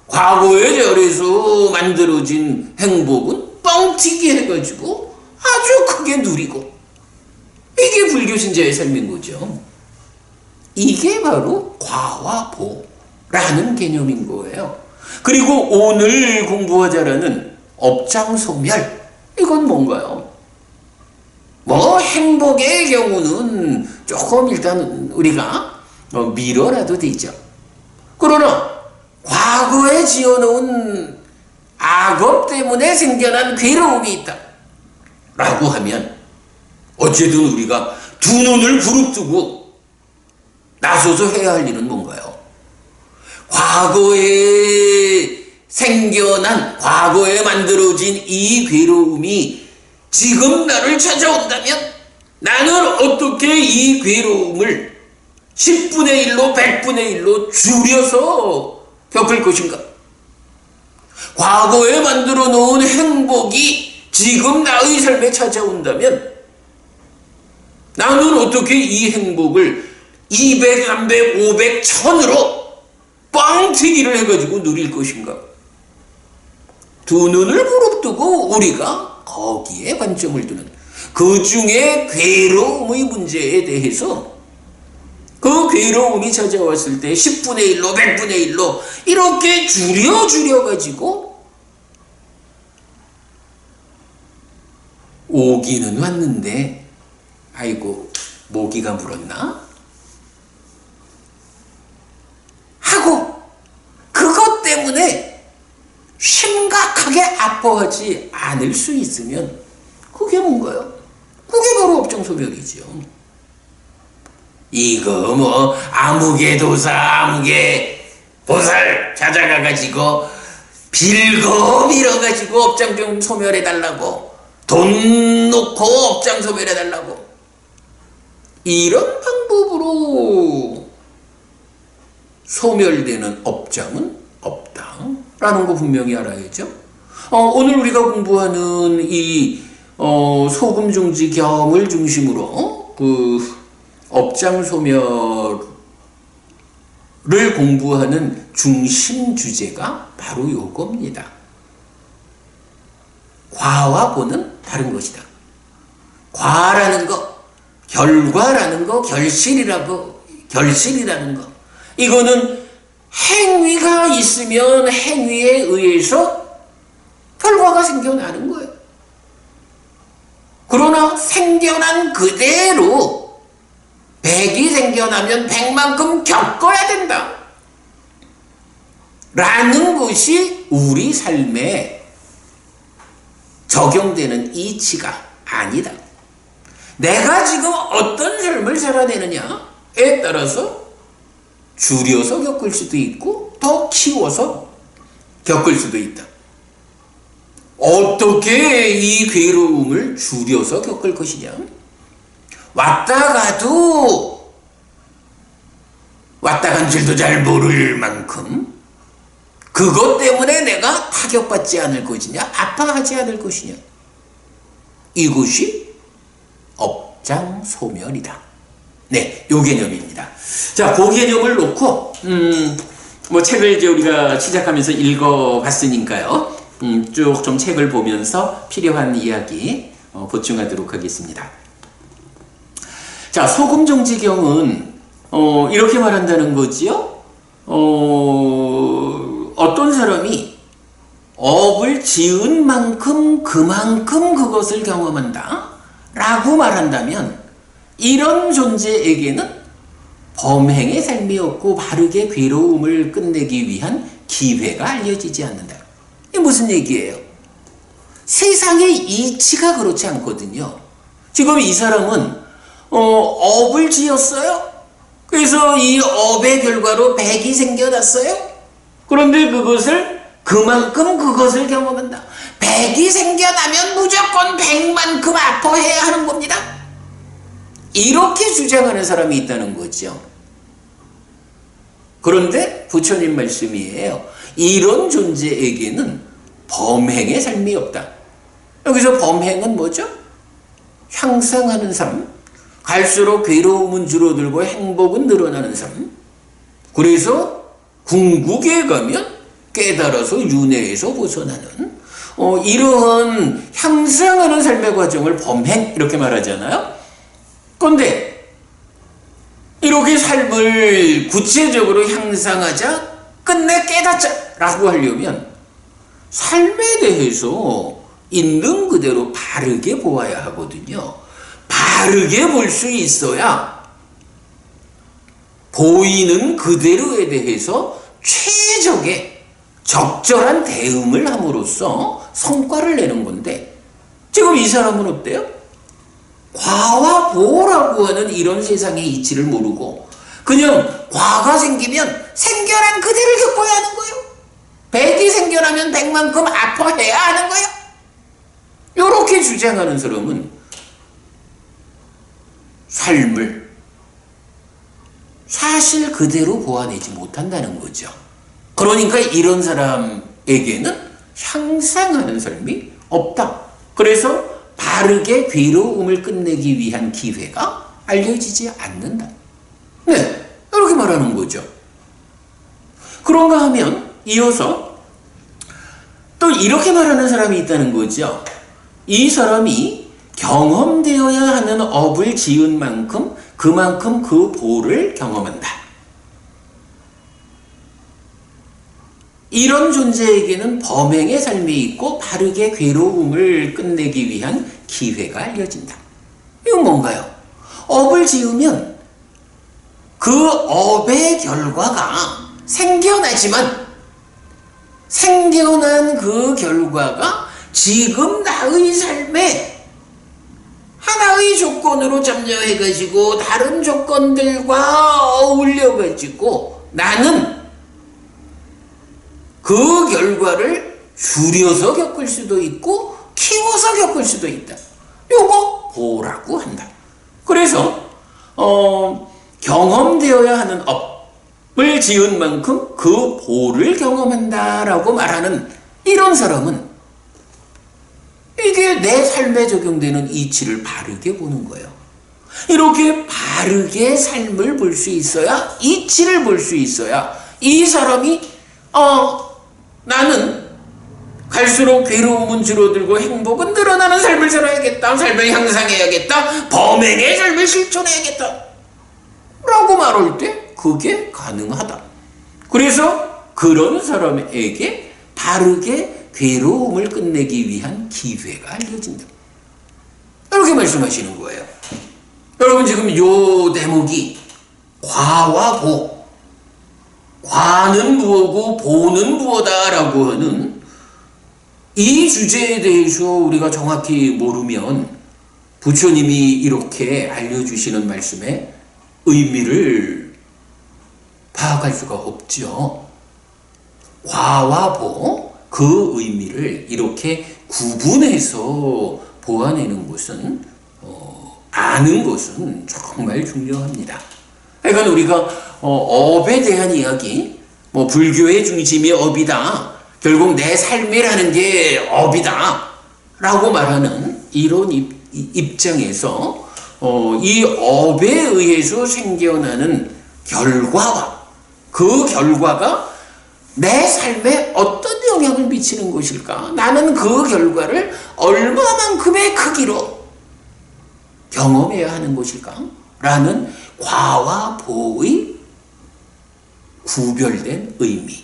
Speaker 1: 과거에 잘해서 만들어진 행복은 뻥튀기 해가지고 아주 크게 누리고 이게 불교 신자의 삶인 거죠. 이게 바로 과와 보라는 개념인 거예요. 그리고 오늘 공부하자라는 업장소멸, 이건 뭔가요? 뭐 행복의 경우는 조금 일단 우리가 미뤄라도 되죠. 그러나 과거에 지어놓은 악업 때문에 생겨난 괴로움이 있다 라고 하면 어쨌든 우리가 두 눈을 부릅뜨고 나서서 해야 할 일은 뭔가요? 과거에 생겨난, 과거에 만들어진 이 괴로움이 지금 나를 찾아온다면 나는 어떻게 이 괴로움을 10분의 1로 100분의 1로 줄여서 겪을 것인가? 과거에 만들어 놓은 행복이 지금 나의 삶에 찾아온다면 나는 어떻게 이 행복을 200, 300, 500, 1000으로 뻥튀기를 해가지고 누릴 것인가? 두 눈을 부릅뜨고 우리가 거기에 관점을 두는, 그 중에 괴로움의 문제에 대해서 그 괴로움이 찾아왔을 때 10분의 1로 100분의 1로 이렇게 줄여가지고 오기는 왔는데 아이고 모기가 물었나? 하고 그것 때문에 심각하게 아파하지 않을 수 있으면 그게 뭔가요? 그게 바로 업장소멸이죠. 이거 뭐 아무개 도사 아무개 보살 찾아가가지고 빌고 빌어가지고 업장 좀 소멸해달라고, 돈 놓고 업장 소멸해달라고, 이런 방법으로 소멸되는 업장은 없다라는 거 분명히 알아야죠. 오늘 우리가 공부하는 이 소금중지경을 중심으로 그 업장 소멸을 공부하는 중심 주제가 바로 요겁니다. 과와 보는 다른 것이다. 과라는 거, 결과라는 거, 결실이라는 거, 이거는 행위가 있으면 행위에 의해서 결과가 생겨나는 거예요. 그러나 생겨난 그대로 100이 생겨나면 100만큼 겪어야 된다 라는 것이 우리 삶에 적용되는 이치가 아니다. 내가 지금 어떤 삶을 살아내느냐에 따라서 줄여서 겪을 수도 있고 더 키워서 겪을 수도 있다. 어떻게 이 괴로움을 줄여서 겪을 것이냐? 왔다 간 줄도 잘 모를 만큼 그것 때문에 내가 타격받지 않을 것이냐, 아파하지 않을 것이냐, 이것이 업장소멸이다. 네, 요 개념입니다. 자, 그 개념을 놓고 뭐 책을 이제 우리가 시작하면서 읽어봤으니까요. 쭉 좀 책을 보면서 필요한 이야기 보충하도록 하겠습니다. 자, 소금정지경은 이렇게 말한다는 거지요. 어떤 사람이 업을 지은 만큼 그만큼 그것을 경험한다 라고 말한다면 이런 존재에게는 범행의 삶이 없고 바르게 괴로움을 끝내기 위한 기회가 알려지지 않는다. 이게 무슨 얘기예요? 세상의 이치가 그렇지 않거든요. 지금 이 사람은 업을 지었어요. 그래서 이 업의 결과로 100이 생겨났어요. 그런데 그만큼 그것을 경험한다. 100이 생겨나면 무조건 100만큼 아파해야 하는 겁니다. 이렇게 주장하는 사람이 있다는 거죠. 그런데 부처님 말씀이에요. 이런 존재에게는 범행의 삶이 없다. 여기서 범행은 뭐죠? 향상하는 삶. 갈수록 괴로움은 줄어들고 행복은 늘어나는 삶. 그래서 궁극에 가면 깨달아서 윤회에서 벗어나는 이러한 향상하는 삶의 과정을 범행 이렇게 말하잖아요. 그런데 이렇게 우리 삶을 구체적으로 향상하자, 끝내 깨닫자 라고 하려면 삶에 대해서 있는 그대로 바르게 보아야 하거든요. 바르게 볼 수 있어야 보이는 그대로에 대해서 최적의 적절한 대응을 함으로써 성과를 내는 건데, 지금 이 사람은 어때요? 과와 보라고 하는 이런 세상의 이치를 모르고 그냥 과가 생기면 생겨난 그대를 겪어야 하는 거예요. 백이 생겨나면 백만큼 아파해야 하는 거예요. 이렇게 주장하는 사람은 삶을 사실 그대로 보아내지 못한다는 거죠. 그러니까 이런 사람에게는 향상하는 삶이 없다. 그래서 바르게 괴로움을 끝내기 위한 기회가 알려지지 않는다. 네, 이렇게 말하는 거죠. 그런가 하면 이어서 또 이렇게 말하는 사람이 있다는 거죠. 이 사람이 경험되어야 하는 업을 지은 만큼 그만큼 그 보를 경험한다. 이런 존재에게는 범행의 삶이 있고 바르게 괴로움을 끝내기 위한 기회가 알려진다. 이건 뭔가요? 업을 지으면 그 업의 결과가 생겨나지만 생겨난 그 결과가 지금 나의 삶에 하나의 조건으로 점령해가지고 다른 조건들과 어울려가지고 나는 그 결과를 줄여서 겪을 수도 있고 키워서 겪을 수도 있다. 요거 보라고 한다. 그래서 경험되어야 하는 업을 지은 만큼 그 보를 경험한다라고 말하는 이런 사람은 이게 내 삶에 적용되는 이치를 바르게 보는 거예요. 이렇게 바르게 삶을 볼 수 있어야, 이치를 볼 수 있어야 이 사람이 나는 갈수록 괴로움은 줄어들고 행복은 늘어나는 삶을 살아야겠다. 삶을 향상해야겠다. 범행의 삶을 실천해야겠다. 라고 말할 때 그게 가능하다. 그래서 그런 사람에게 바르게 괴로움을 끝내기 위한 기회가 알려진다. 이렇게 말씀하시는 거예요. 여러분, 지금 요 대목이 과와 보, 과는 무엇고 보는 무엇다라고 하는 이 주제에 대해서 우리가 정확히 모르면 부처님이 이렇게 알려주시는 말씀의 의미를 파악할 수가 없죠. 과와 보, 그 의미를 이렇게 구분해서 보아내는 것은 아는 것은 정말 중요합니다. 그러니까 우리가 업에 대한 이야기, 불교의 중심이 업이다, 결국 내 삶이라는 게 업이다 라고 말하는 이런 입장에서 이 업에 의해서 생겨나는 결과와 그 결과가 내 삶에 어떤 영향을 미치는 것일까? 나는 그 결과를 얼마만큼의 크기로 경험해야 하는 것일까? 라는 과와 보의 구별된 의미.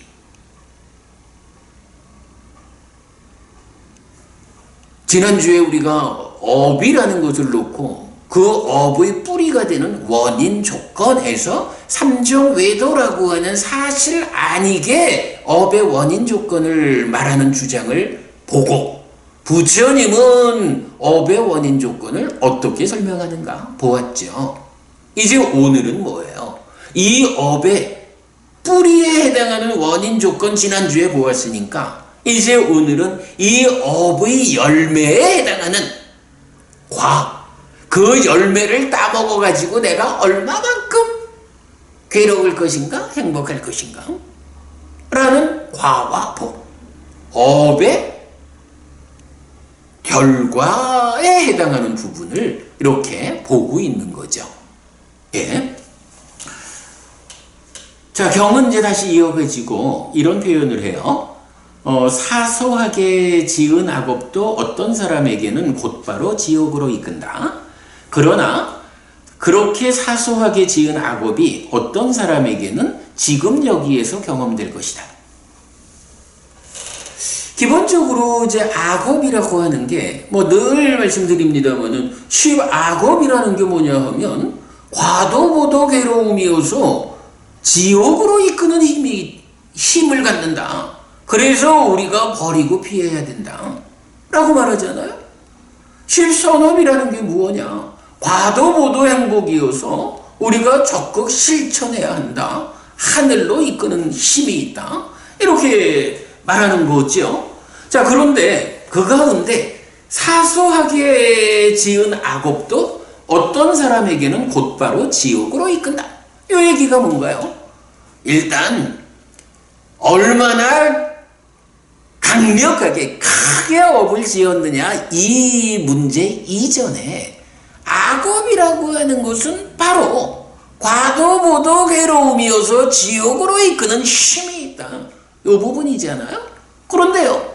Speaker 1: 지난주에 우리가 업이라는 것을 놓고 그 업의 뿌리가 되는 원인 조건에서 삼정외도라고 하는 사실 아니게 업의 원인 조건을 말하는 주장을 보고 부처님은 업의 원인 조건을 어떻게 설명하는가 보았죠. 이제 오늘은 뭐예요? 이 업의 뿌리에 해당하는 원인 조건 지난주에 보았으니까 이제 오늘은 이 업의 열매에 해당하는 과, 그 열매를 따먹어가지고 내가 얼마만큼 괴로울 것인가 행복할 것인가 라는 과와 보, 업의 결과에 해당하는 부분을 이렇게 보고 있는 거죠. 예. 자, 경은 이제 다시 이어가지고 이런 표현을 해요. 사소하게 지은 악업도 어떤 사람에게는 곧바로 지옥으로 이끈다. 그러나 그렇게 사소하게 지은 악업이 어떤 사람에게는 지금 여기에서 경험될 것이다. 기본적으로 이제 악업이라고 하는 게 뭐 늘 말씀드립니다만은 악업이라는 게 뭐냐 하면 과도보도 괴로움이어서 지옥으로 이끄는 힘을 갖는다. 그래서 우리가 버리고 피해야 된다 라고 말하잖아요. 실선업이라는 게 무엇냐? 과도보도 행복이어서 우리가 적극 실천해야 한다. 하늘로 이끄는 힘이 있다. 이렇게 말하는 거죠. 자, 그런데 그 가운데 사소하게 지은 악업도 어떤 사람에게는 곧바로 지옥으로 이끈다. 이 얘기가 뭔가요? 일단 얼마나 강력하게 크게 업을 지었느냐, 이 문제 이전에 악업이라고 하는 것은 바로 과도보도 괴로움이어서 지옥으로 이끄는 힘이 있다. 이 부분이잖아요. 그런데요,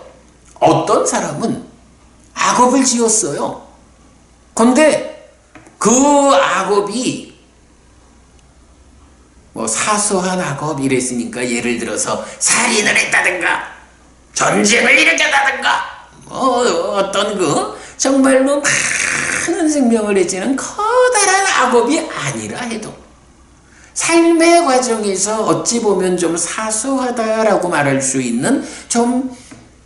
Speaker 1: 어떤 사람은 악업을 지었어요. 그런데 그 악업이 뭐 사소한 악업 이랬으니까 예를 들어서 살인을 했다든가 전쟁을 일으켰다든가 어떤 정말로 많은 생명을 해치는 커다란 악업이 아니라 해도 삶의 과정에서 어찌 보면 좀 사소하다라고 말할 수 있는 좀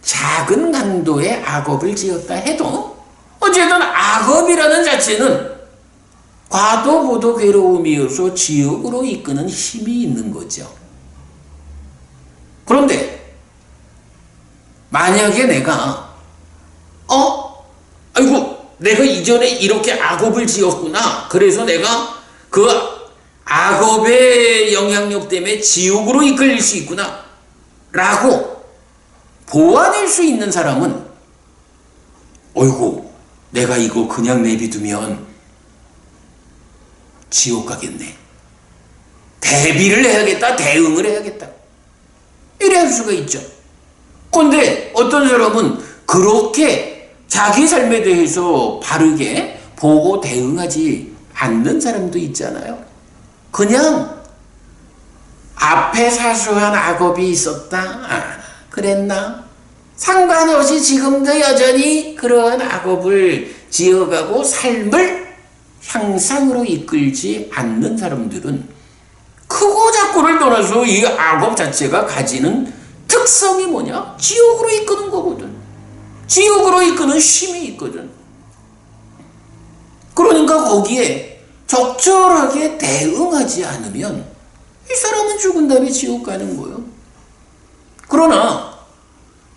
Speaker 1: 작은 강도의 악업을 지었다 해도 어쨌든 악업이라는 자체는 과도보도 괴로움이어서 지옥으로 이끄는 힘이 있는 거죠. 그런데 만약에 내가 아이고 내가 이전에 이렇게 악업을 지었구나. 그래서 내가 그 악업의 영향력 때문에 지옥으로 이끌릴 수 있구나 라고 보아낼 수 있는 사람은 어이구 내가 이거 그냥 내비두면 지옥 가겠네. 대비를 해야겠다. 대응을 해야겠다. 이래 할 수가 있죠. 그런데 어떤 사람은 그렇게 자기 삶에 대해서 바르게 보고 대응하지 않는 사람도 있잖아요. 그냥 앞에 사소한 악업이 있었다. 그랬나? 상관없이 지금도 여전히 그러한 악업을 지어가고 삶을 향상으로 이끌지 않는 사람들은 크고 작고를 떠나서 이 악업 자체가 가지는 특성이 뭐냐? 지옥으로 이끄는 거거든. 지옥으로 이끄는 힘이 있거든. 그러니까 거기에 적절하게 대응하지 않으면 이 사람은 죽은 다음에 지옥 가는 거예요. 그러나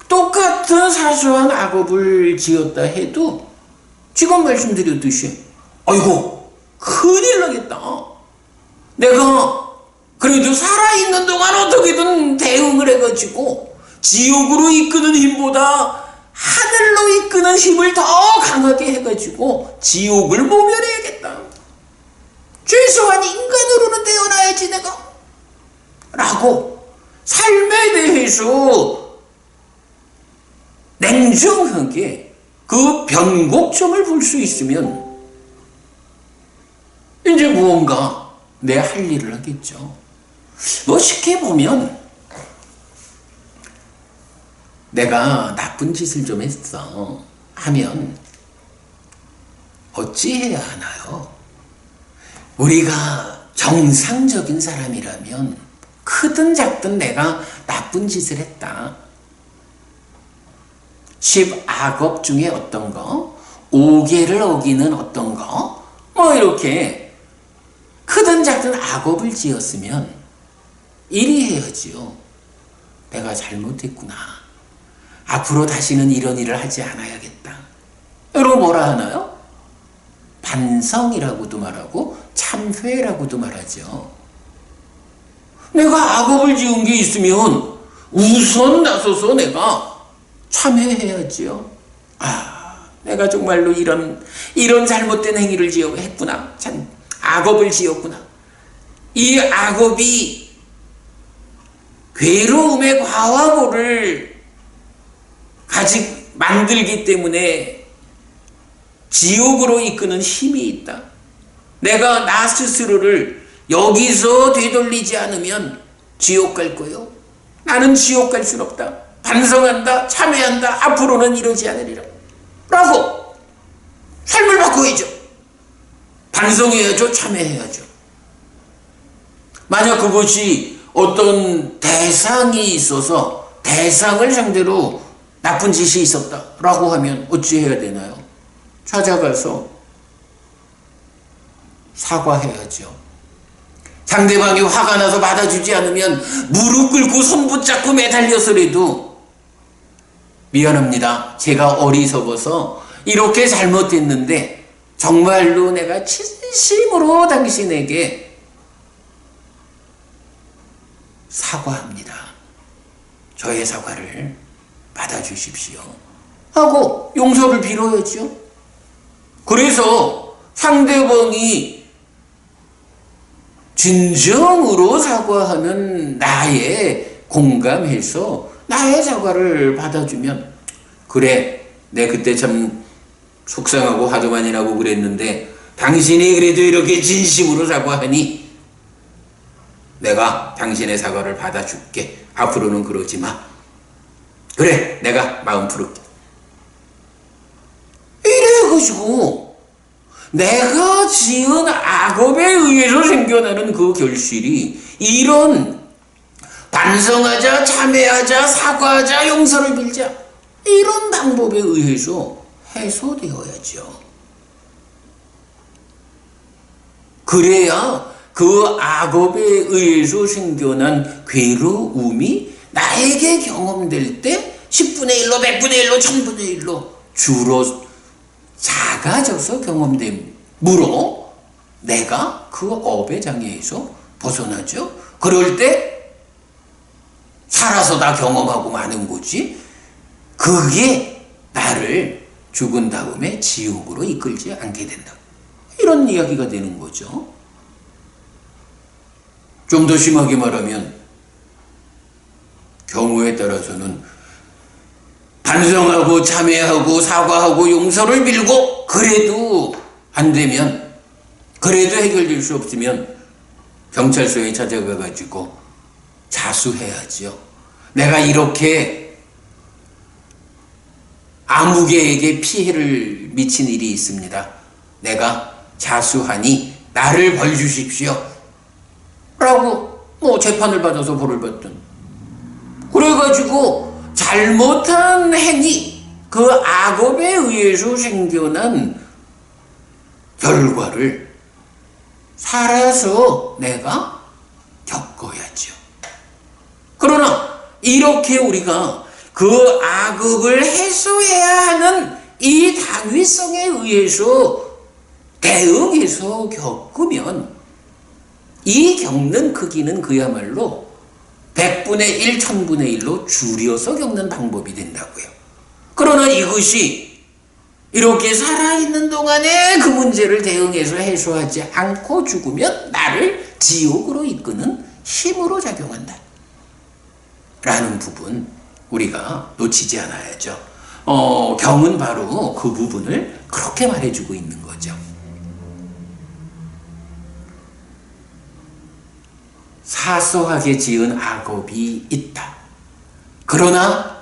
Speaker 1: 똑같은 사소한 악업을 지었다 해도 지금 말씀드렸듯이 아이고 큰일 나겠다. 내가 그래도 살아있는 동안 어떻게든 대응을 해가지고 지옥으로 이끄는 힘보다 하늘로 이끄는 힘을 더 강하게 해가지고 지옥을 모면해야겠다. 최소한 인간으로는 태어나야지 내가 라고 삶에 대해서 냉정하게 그 변곡점을 볼 수 있으면 이제 무언가 내 할 일을 하겠죠. 뭐 쉽게 보면 내가 나쁜 짓을 좀 했어 하면 어찌해야 하나요? 우리가 정상적인 사람이라면 크든 작든 내가 나쁜 짓을 했다. 10악업 중에 어떤 거, 5계를 어기는 어떤 거, 뭐 이렇게 크든 작든 악업을 지었으면 이리 해야지요. 내가 잘못했구나. 앞으로 다시는 이런 일을 하지 않아야겠다. 여러분 뭐라 하나요? 반성이라고도 말하고 참회라고도 말하죠. 내가 악업을 지은 게 있으면 우선 나서서 내가 참회해야지요. 내가 정말로 이런 잘못된 행위를 했구나. 참 악업을 지었구나. 이 악업이 괴로움의 과화보를 만들기 때문에 지옥으로 이끄는 힘이 있다. 내가 나 스스로를 여기서 되돌리지 않으면 지옥 갈 거요. 나는 지옥 갈 순 없다. 반성한다. 참회한다. 앞으로는 이러지 않으리라. 라고 삶을 바꿔야죠. 반성해야죠. 참회해야죠. 만약 그것이 어떤 대상이 있어서 대상을 상대로 나쁜 짓이 있었다라고 하면 어찌 해야 되나요? 찾아가서 사과해야죠. 상대방이 화가 나서 받아주지 않으면 무릎 꿇고 손 붙잡고 매달려서라도 미안합니다. 제가 어리석어서 이렇게 잘못했는데 정말로 내가 진심으로 당신에게 사과합니다. 저의 사과를 받아주십시오. 하고 용서를 빌어야죠. 그래서 상대방이 진정으로 사과하는 나의 공감해서 나의 사과를 받아주면 그래, 내 그때 참 속상하고 화도 많이 나고 그랬는데 당신이 그래도 이렇게 진심으로 사과하니 내가 당신의 사과를 받아줄게. 앞으로는 그러지 마. 그래, 내가 마음 풀을게. 이래가지고 내가 지은 악업에 의해서 생겨나는 그 결실이 이런 반성하자, 참회하자, 사과하자, 용서를 빌자 이런 방법에 의해서 해소되어야죠. 그래야 그 악업에 의해서 생겨난 괴로움이 나에게 경험될 때 10분의 1로, 100분의 1로, 1000분의 1로 줄어 작아져서 경험됨으로 내가 그 업의 장애에서 벗어나죠. 그럴 때 살아서 다 경험하고 마는 거지 그게 나를 죽은 다음에 지옥으로 이끌지 않게 된다. 이런 이야기가 되는 거죠. 좀 더 심하게 말하면 경우에 따라서는 반성하고 참회하고 사과하고 용서를 빌고 그래도 안 되면, 그래도 해결될 수 없으면 경찰서에 찾아가 가지고 자수해야지요. 내가 이렇게 아무개에게 피해를 미친 일이 있습니다. 내가 자수하니 나를 벌 주십시오. 라고 재판을 받아서 벌을 받든, 그래가지고 잘못한 행위, 그 악업에 의해서 생겨난 결과를 살아서 내가 겪어야죠. 그러나 이렇게 우리가 그 악업을 해소해야 하는 이 당위성에 의해서 대응해서 겪으면 이 겪는 크기는 그야말로 100분의 1, 1000분의 1로 줄여서 겪는 방법이 된다고요. 그러나 이것이 이렇게 살아있는 동안에 그 문제를 대응해서 해소하지 않고 죽으면 나를 지옥으로 이끄는 힘으로 작용한다. 라는 부분 우리가 놓치지 않아야죠. 경은 바로 그 부분을 그렇게 말해주고 있는 거죠. 사소하게 지은 악업이 있다. 그러나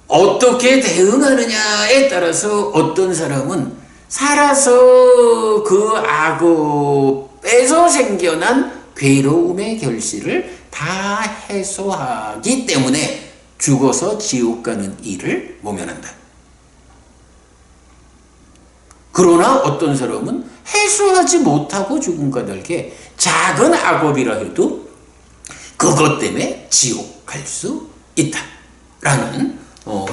Speaker 1: 어떻게 대응하느냐에 따라서 어떤 사람은 살아서 그 악업에서 생겨난 괴로움의 결실을 다 해소하기 때문에 죽어서 지옥 가는 일을 모면한다. 그러나 어떤 사람은 해소하지 못하고 죽음과 달게 작은 악업이라 해도 그것 때문에 지옥 갈 수 있다라는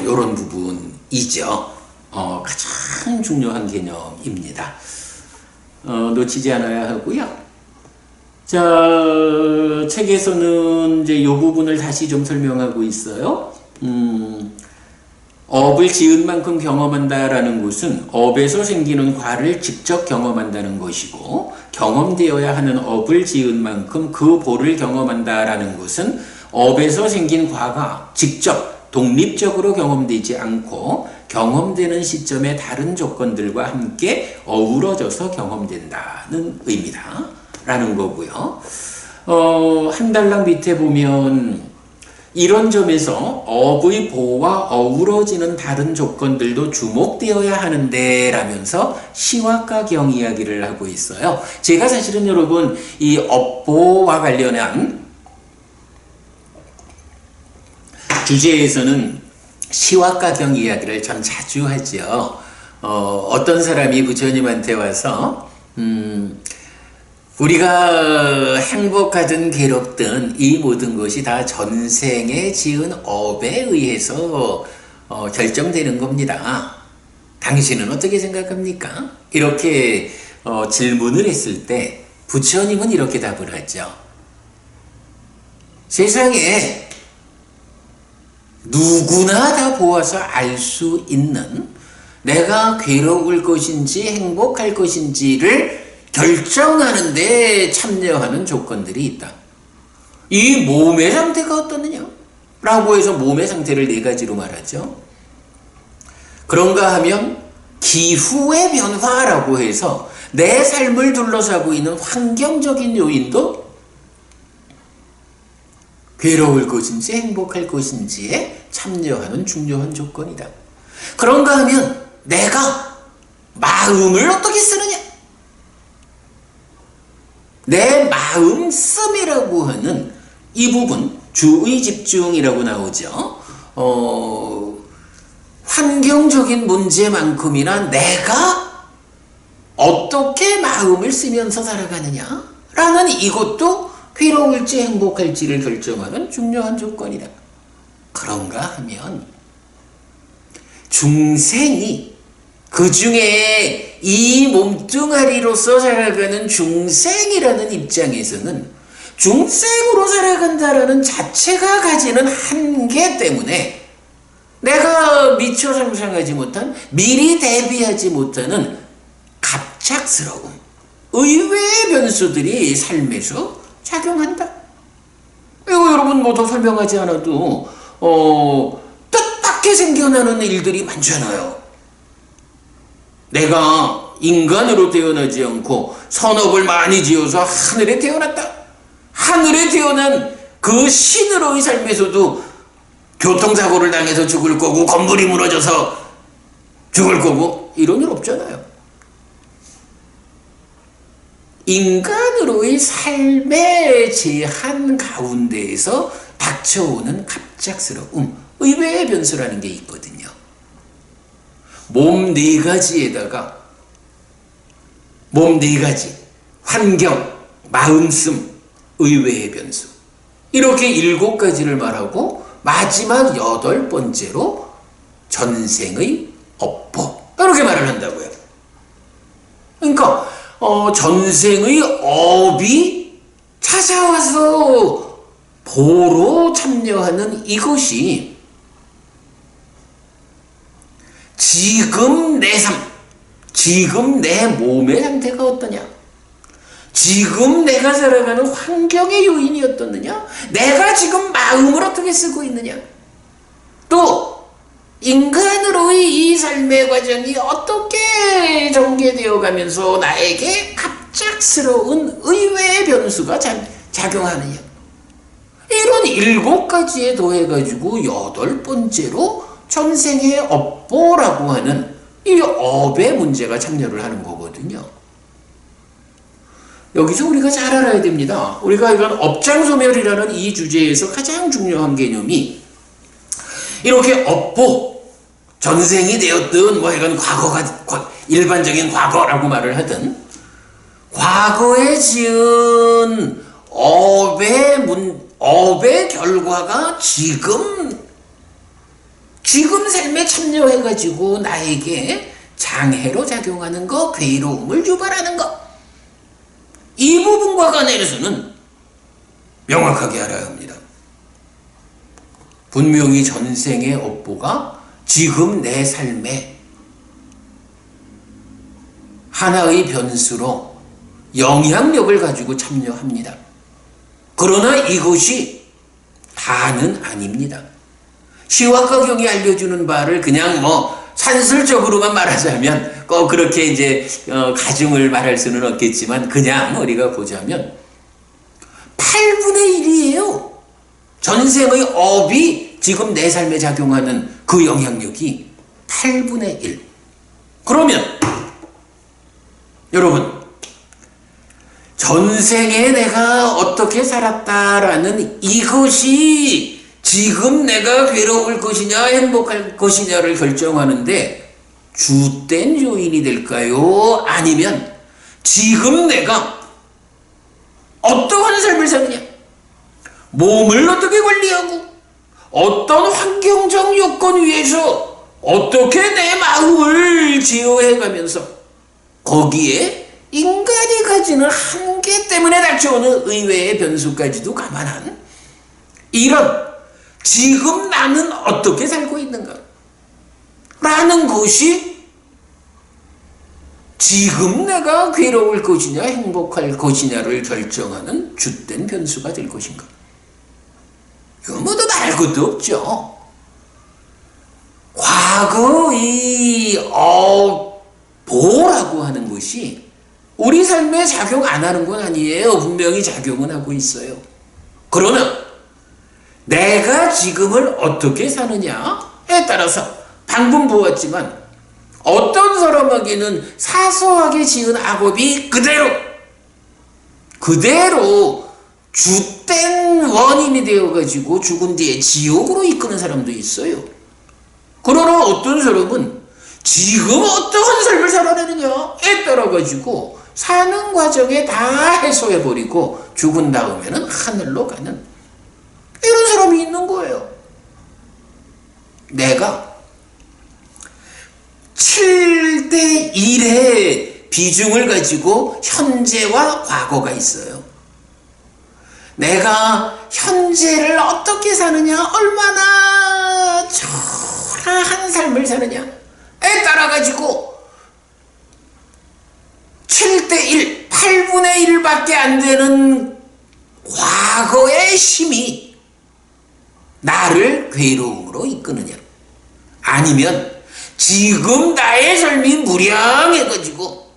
Speaker 1: 이런 부분이죠. 가장 중요한 개념입니다. 놓치지 않아야 하고요. 자, 책에서는 이제 이 부분을 다시 좀 설명하고 있어요. 업을 지은 만큼 경험한다라는 것은 업에서 생기는 과를 직접 경험한다는 것이고, 경험되어야 하는 업을 지은 만큼 그 보를 경험한다라는 것은 업에서 생긴 과가 직접 독립적으로 경험되지 않고 경험되는 시점에 다른 조건들과 함께 어우러져서 경험된다는 의미다 라는 거고요. 한 달랑 밑에 보면 이런 점에서 업의 보와 어우러지는 다른 조건들도 주목되어야 하는데 라면서 시와가 경 이야기를 하고 있어요. 제가 사실은 여러분 이 업보와 관련한 주제에서는 시와가 경 이야기를 참 자주 하죠. 어떤 사람이 부처님한테 와서 우리가 행복하든 괴롭든 이 모든 것이 다 전생에 지은 업에 의해서 결정되는 겁니다. 당신은 어떻게 생각합니까? 이렇게 질문을 했을 때 부처님은 이렇게 답을 하죠. 세상에 누구나 다 보아서 알 수 있는 내가 괴로울 것인지 행복할 것인지를 결정하는데 참여하는 조건들이 있다. 이 몸의 상태가 어떠느냐? 라고 해서 몸의 상태를 네 가지로 말하죠. 그런가 하면 기후의 변화라고 해서 내 삶을 둘러싸고 있는 환경적인 요인도 괴로울 것인지 행복할 것인지에 참여하는 중요한 조건이다. 그런가 하면 내가 마음을 어떻게 쓰느냐? 내 마음씀이라고 하는 이 부분, 주의 집중이라고 나오죠. 환경적인 문제만큼이나 내가 어떻게 마음을 쓰면서 살아가느냐? 라는 이것도 괴로울지 행복할지를 결정하는 중요한 조건이다. 그런가 하면 중생이 그 중에 이 몸뚱아리로서 살아가는 중생이라는 입장에서는 중생으로 살아간다라는 자체가 가지는 한계 때문에 내가 미처 상상하지 못한, 미리 대비하지 못하는 갑작스러운 의외의 변수들이 삶에서 작용한다. 이거 여러분 뭐 더 설명하지 않아도 뜻밖의 생겨나는 일들이 많잖아요. 내가 인간으로 태어나지 않고 선업을 많이 지어서 하늘에 태어났다. 하늘에 태어난 그 신으로의 삶에서도 교통사고를 당해서 죽을 거고 건물이 무너져서 죽을 거고 이런 일 없잖아요. 인간으로의 삶의 제한 가운데에서 닥쳐오는 갑작스러움, 의외의 변수라는 게 있거든요. 몸 네 가지에다가 몸 네 가지, 환경, 마음씀, 의외의 변수, 이렇게 7가지를 말하고 마지막 8번째로 전생의 업보, 이렇게 말을 한다고요. 그러니까 전생의 업이 찾아와서 보러 참여하는 이것이 지금 내 삶, 지금 내 몸의 상태가 어떠냐, 지금 내가 살아가는 환경의 요인이 어떻느냐, 내가 지금 마음을 어떻게 쓰고 있느냐, 또 인간으로의 이 삶의 과정이 어떻게 전개되어 가면서 나에게 갑작스러운 의외의 변수가 작용하느냐, 이런 7가지에 더해가지고 8번째로 전생의 업보라고 하는 이 업의 문제가 참여를 하는 거거든요. 여기서 우리가 잘 알아야 됩니다. 우리가 이건 업장소멸이라는 이 주제에서 가장 중요한 개념이 이렇게 업보, 전생이 되었든 뭐 이건 과거가 일반적인 과거라고 말을 하든 과거에 지은 업의 결과가 지금 삶에 참여해가지고 나에게 장애로 작용하는 거, 괴로움을 유발하는 거, 이 부분과 관해서는 명확하게 알아야 합니다. 분명히 전생의 업보가 지금 내 삶에 하나의 변수로 영향력을 가지고 참여합니다. 그러나 이것이 다는 아닙니다. 시와가경이 알려주는 바를 그냥 산술적으로만 말하자면 꼭 그렇게 이제 가중을 말할 수는 없겠지만 그냥 우리가 보자면 8분의 1이에요. 전생의 업이 지금 내 삶에 작용하는 그 영향력이 8분의 1. 그러면 여러분, 전생에 내가 어떻게 살았다라는 이것이 지금 내가 괴로울 것이냐 행복할 것이냐를 결정하는데 주된 요인이 될까요? 아니면 지금 내가 어떠한 삶을 사느냐, 몸을 어떻게 관리하고 어떤 환경적 요건 위에서 어떻게 내 마음을 제어해가면서 거기에 인간이 가지는 한계 때문에 닥쳐오는 의외의 변수까지도 감안한 이런 지금 나는 어떻게 살고 있는가 라는 것이 지금 내가 괴로울 것이냐 행복할 것이냐를 결정하는 주된 변수가 될 것인가. 이거 뭐도 말 것도 없죠. 과거의 보라고 하는 것이 우리 삶에 작용 안 하는 건 아니에요. 분명히 작용은 하고 있어요. 그러나 내가 지금을 어떻게 사느냐에 따라서 방금 보았지만 어떤 사람에게는 사소하게 지은 악업이 그대로 주된 원인이 되어가지고 죽은 뒤에 지옥으로 이끄는 사람도 있어요. 그러나 어떤 사람은 지금 어떠한 삶을 살아내느냐에 따라가지고 사는 과정에 다 해소해버리고 죽은 다음에는 하늘로 가는 이런 사람이 있는 거예요. 내가 7대 1의 비중을 가지고 현재와 과거가 있어요. 내가 현재를 어떻게 사느냐, 얼마나 초라한 삶을 사느냐에 따라가지고 7대 1, 8분의 1밖에 안 되는 과거의 힘이 나를 괴로움으로 이끄느냐, 아니면 지금 나의 삶이 무량해가지고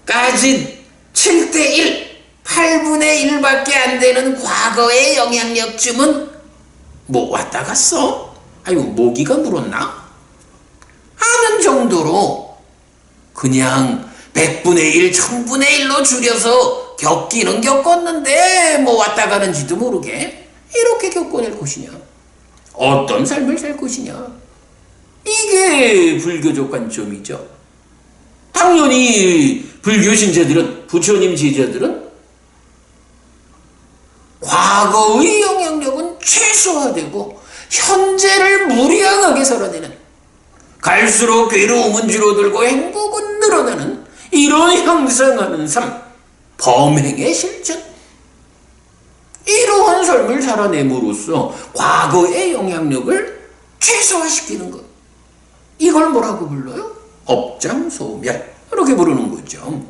Speaker 1: 가진 7대 1, 8분의 1밖에 안 되는 과거의 영향력쯤은 뭐 왔다 갔어? 아이고 모기가 물었나? 하는 정도로 그냥 100분의 1, 1000분의 1로 줄여서 겪기는 겪었는데 뭐 왔다 가는지도 모르게 이렇게 겪어낼 것이냐, 어떤 삶을 살 것이냐, 이게 불교적 관점이죠. 당연히 불교 신자들은, 부처님 제자들은 과거의 영향력은 최소화되고 현재를 무량하게 살아내는, 갈수록 괴로움은 줄어들고 행복은 늘어나는 이런 형성하는 삶, 범행의 실천, 이러한 삶을 살아냄으로써 과거의 영향력을 최소화시키는 것, 이걸 뭐라고 불러요? 업장소멸, 이렇게 부르는 거죠.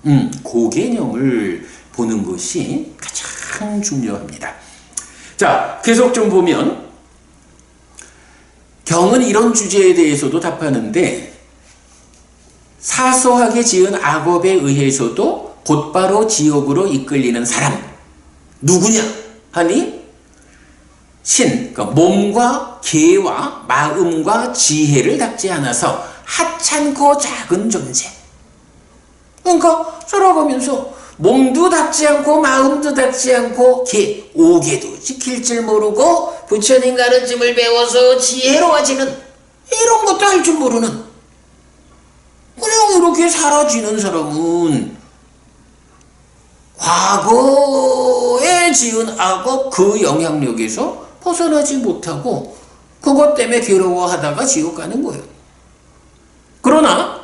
Speaker 1: 그 개념을 보는 것이 가장 중요합니다. 자, 계속 좀 보면 경은 이런 주제에 대해서도 답하는데, 사소하게 지은 악업에 의해서도 곧바로 지옥으로 이끌리는 사람 누구냐 하니, 그러니까 몸과 계와 마음과 지혜를 닦지 않아서 하찮고 작은 존재. 그러니까 살아가면서 몸도 닦지 않고 마음도 닦지 않고 오개도 지킬 줄 모르고 부처님 가르침을 배워서 지혜로워지는, 이런 것도 할 줄 모르는, 그냥 이렇게 사라지는 사람은 과거에 지은 악업 그 영향력에서 벗어나지 못하고 그것 때문에 괴로워하다가 지옥 가는 거예요. 그러나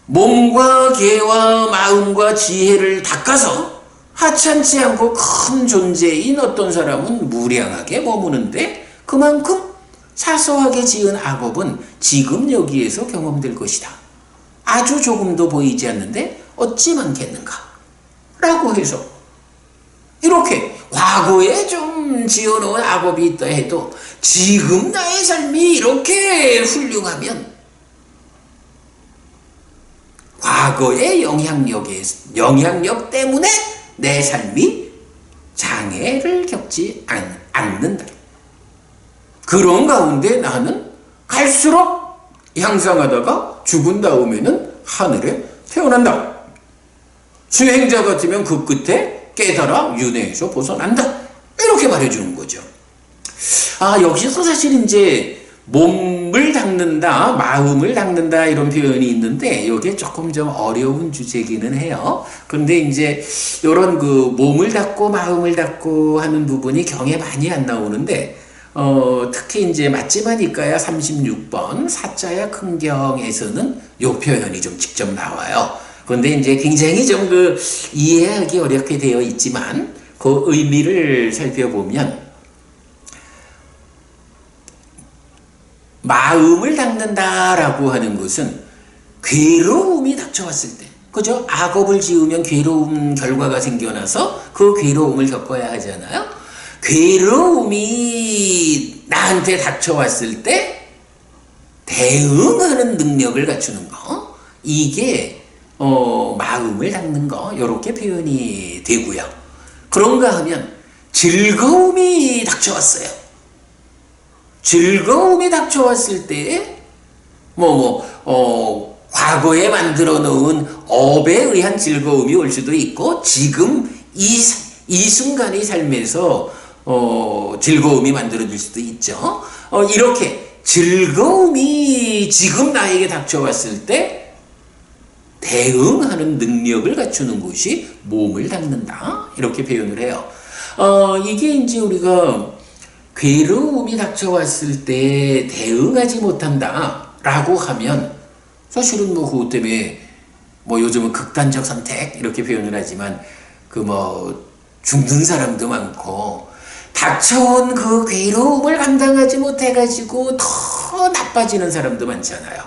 Speaker 1: 몸과 계와 마음과 지혜를 닦아서 하찮지 않고 큰 존재인 어떤 사람은 무량하게 머무는데, 그만큼 사소하게 지은 악업은 지금 여기에서 경험될 것이다. 아주 조금도 보이지 않는데 어찌 많겠는가 라고 해서 이렇게 과거에 좀 지금 지어놓은 악업이 있다 해도 지금 나의 삶이 이렇게 훌륭하면 과거의 영향력 때문에 내 삶이 장애를 겪지 않는다. 그런 가운데 나는 갈수록 향상하다가 죽은 다음에는 하늘에 태어난다. 수행자 같으면 그 끝에 깨달아 윤회에서 벗어난다. 이렇게 말해주는 거죠. 여기서 사실 이제 몸을 닦는다, 마음을 닦는다 이런 표현이 있는데 이게 조금 좀 어려운 주제기는 해요. 그런데 이제 이런 그 몸을 닦고 마음을 닦고 하는 부분이 경에 많이 안 나오는데 특히 이제 맞지마니까야 36번 사자야 큰경에서는 이 표현이 좀 직접 나와요. 그런데 이제 굉장히 좀 이해하기 어렵게 되어 있지만 그 의미를 살펴보면 마음을 닦는다라고 하는 것은 괴로움이 닥쳐왔을 때, 그죠? 악업을 지으면 괴로움 결과가 생겨나서 그 괴로움을 겪어야 하잖아요. 괴로움이 나한테 닥쳐왔을 때 대응하는 능력을 갖추는 거, 이게 마음을 닦는 거, 이렇게 표현이 되고요. 그런가 하면 즐거움이 닥쳐왔어요. 즐거움이 닥쳐왔을 때 과거에 만들어 놓은 업에 의한 즐거움이 올 수도 있고 지금 이 순간의 삶에서 즐거움이 만들어질 수도 있죠. 이렇게 즐거움이 지금 나에게 닥쳐왔을 때 대응하는 능력을 갖추는 것이 몸을 닦는다. 이렇게 표현을 해요. 이게 이제 우리가 괴로움이 닥쳐왔을 때 대응하지 못한다 라고 하면 사실은 그것 때문에 요즘은 극단적 선택 이렇게 표현을 하지만 죽는 사람도 많고 닥쳐온 그 괴로움을 감당하지 못해가지고 더 나빠지는 사람도 많잖아요.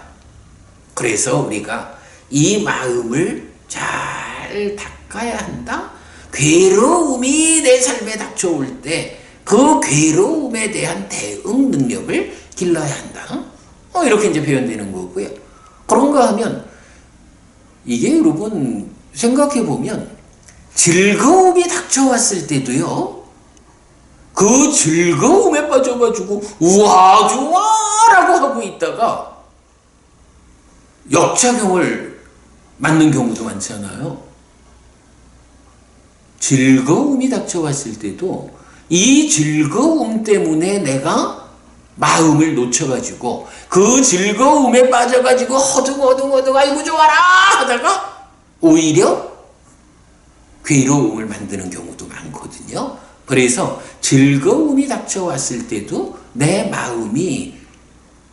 Speaker 1: 그래서 우리가 이 마음을 잘 닦아야 한다. 괴로움이 내 삶에 닥쳐올 때 그 괴로움에 대한 대응 능력을 길러야 한다. 이렇게 이제 표현되는 거고요. 그런가 하면 이게 여러분 생각해 보면 즐거움이 닥쳐왔을 때도요. 그 즐거움에 빠져가지고 우와 좋아라고 하고 있다가 역작용을 맞는 경우도 많잖아요. 즐거움이 닥쳐왔을 때도 이 즐거움 때문에 내가 마음을 놓쳐가지고 그 즐거움에 빠져가지고 허둥 아이고 좋아라 하다가 오히려 괴로움을 만드는 경우도 많거든요. 그래서 즐거움이 닥쳐왔을 때도 내 마음이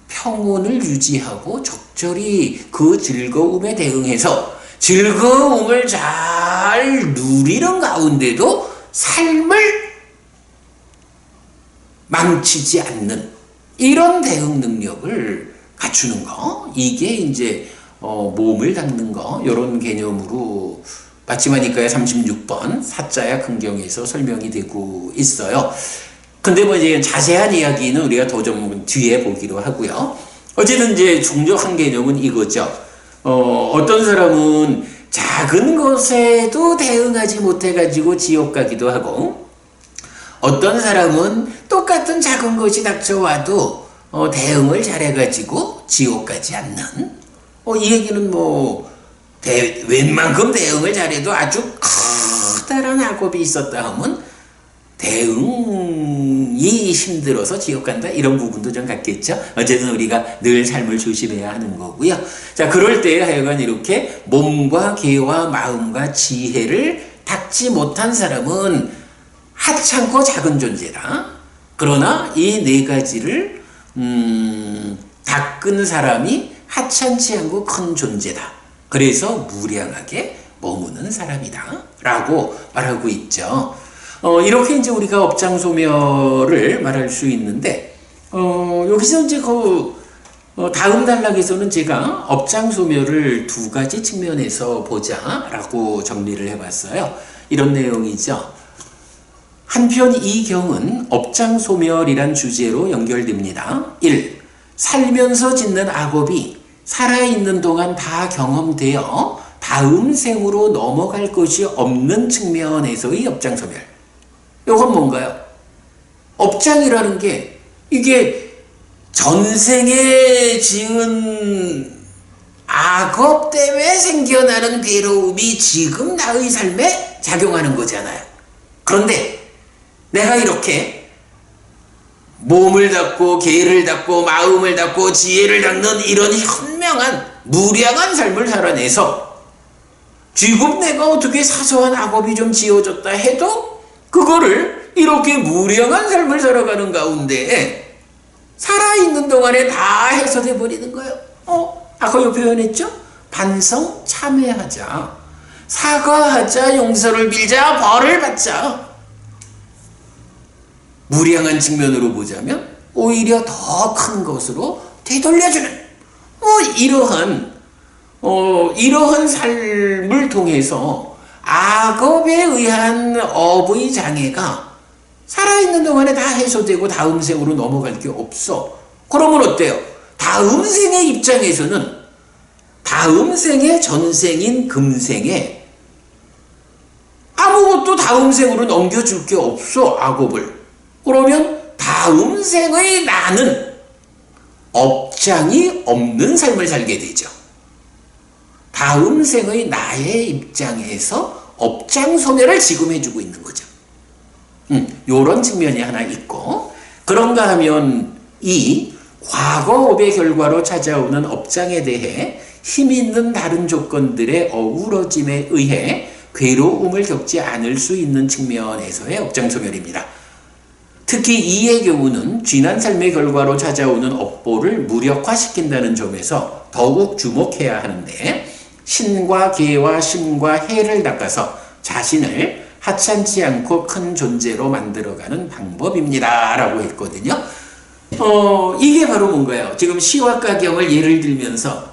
Speaker 1: 평온을 유지하고 적절히 그 즐거움에 대응해서 즐거움을 잘 누리는 가운데도 삶을 망치지 않는 이런 대응 능력을 갖추는 거, 이게 이제 몸을 닦는 거, 이런 개념으로 맞지마니까야 36번 사자야 큰경에서 설명이 되고 있어요. 근데 이제 자세한 이야기는 우리가 더 좀 뒤에 보기로 하고요. 어쨌든 이제 중요한 개념은 이거죠. 어떤 사람은 작은 것에도 대응하지 못해가지고 지옥 가기도 하고, 어떤 사람은 똑같은 작은 것이 닥쳐와도 대응을 잘해가지고 지옥 가지 않는, 이 얘기는 웬만큼 대응을 잘해도 아주 커다란 악업이 있었다 하면 대응이 힘들어서 지옥 간다, 이런 부분도 좀 같겠죠. 어쨌든 우리가 늘 삶을 조심해야 하는 거고요. 자, 그럴 때 하여간 이렇게 몸과 계와 마음과 지혜를 닦지 못한 사람은 하찮고 작은 존재다. 그러나 이 네 가지를 닦은 사람이 하찮지 않고 큰 존재다. 그래서 무량하게 머무는 사람이다 라고 말하고 있죠. 이렇게 이제 우리가 업장소멸을 말할 수 있는데, 여기서 이제 다음 단락에서는 제가 업장소멸을 두 가지 측면에서 보자라고 정리를 해봤어요. 이런 내용이죠. 한편 이 경은 업장소멸이란 주제로 연결됩니다. 1. 살면서 짓는 악업이 살아있는 동안 다 경험되어 다음 생으로 넘어갈 것이 없는 측면에서의 업장소멸. 이건 뭔가요? 업장이라는 게 이게 전생에 지은 악업 때문에 생겨나는 괴로움이 지금 나의 삶에 작용하는 거잖아요. 그런데 내가 이렇게 몸을 닫고 개를 닫고 마음을 닫고 지혜를 닫는 이런 현명한 무량한 삶을 살아내서 지금 내가 어떻게 사소한 악업이 좀 지어졌다 해도 그거를 이렇게 무량한 삶을 살아가는 가운데 살아있는 동안에 다 해소돼 버리는 거예요. 아까 요 표현했죠? 반성 참회하자, 사과하자, 용서를 빌자, 벌을 받자. 무량한 측면으로 보자면 오히려 더 큰 것으로 되돌려주는 이러한 삶을 통해서 악업에 의한 업의 장애가 살아있는 동안에 다 해소되고 다음 생으로 넘어갈 게 없어. 그러면 어때요? 다음 생의 입장에서는 다음 생의 전생인 금생에 아무것도 다음 생으로 넘겨줄 게 없어, 악업을. 그러면 다음 생의 나는 업장이 없는 삶을 살게 되죠. 다음 생의 나의 입장에서 업장 소멸을 지금 해주고 있는 거죠. 요런 측면이 하나 있고, 그런가 하면 이 과거업의 결과로 찾아오는 업장에 대해 힘있는 다른 조건들의 어우러짐에 의해 괴로움을 겪지 않을 수 있는 측면에서의 업장소멸입니다. 특히 이의 경우는 지난 삶의 결과로 찾아오는 업보를 무력화시킨다는 점에서 더욱 주목해야 하는데, 신과 계와 신과 해를 닦아서 자신을 하찮지 않고 큰 존재로 만들어가는 방법입니다 라고 했거든요. 이게 바로 뭔가요? 지금 시와 가경을 예를 들면서,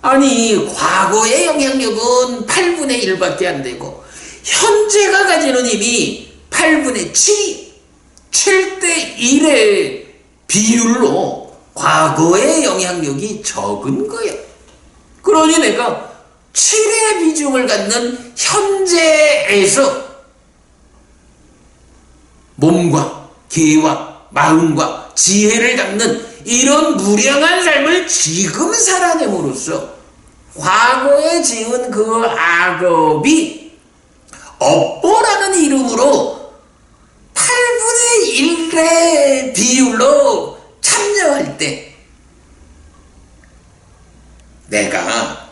Speaker 1: 아니 과거의 영향력은 8분의 1밖에 안 되고 현재가 가지는 힘이 8분의 7대 1의 비율로 과거의 영향력이 적은 거예요. 그러니 내가 7의 비중을 갖는 현재에서 몸과 계와 마음과 지혜를 닦는 이런 무량한 삶을 지금 살아냄으로써 과거에 지은 그 악업이 업보라는 이름으로 8분의 1의 비율로 참여할 때 내가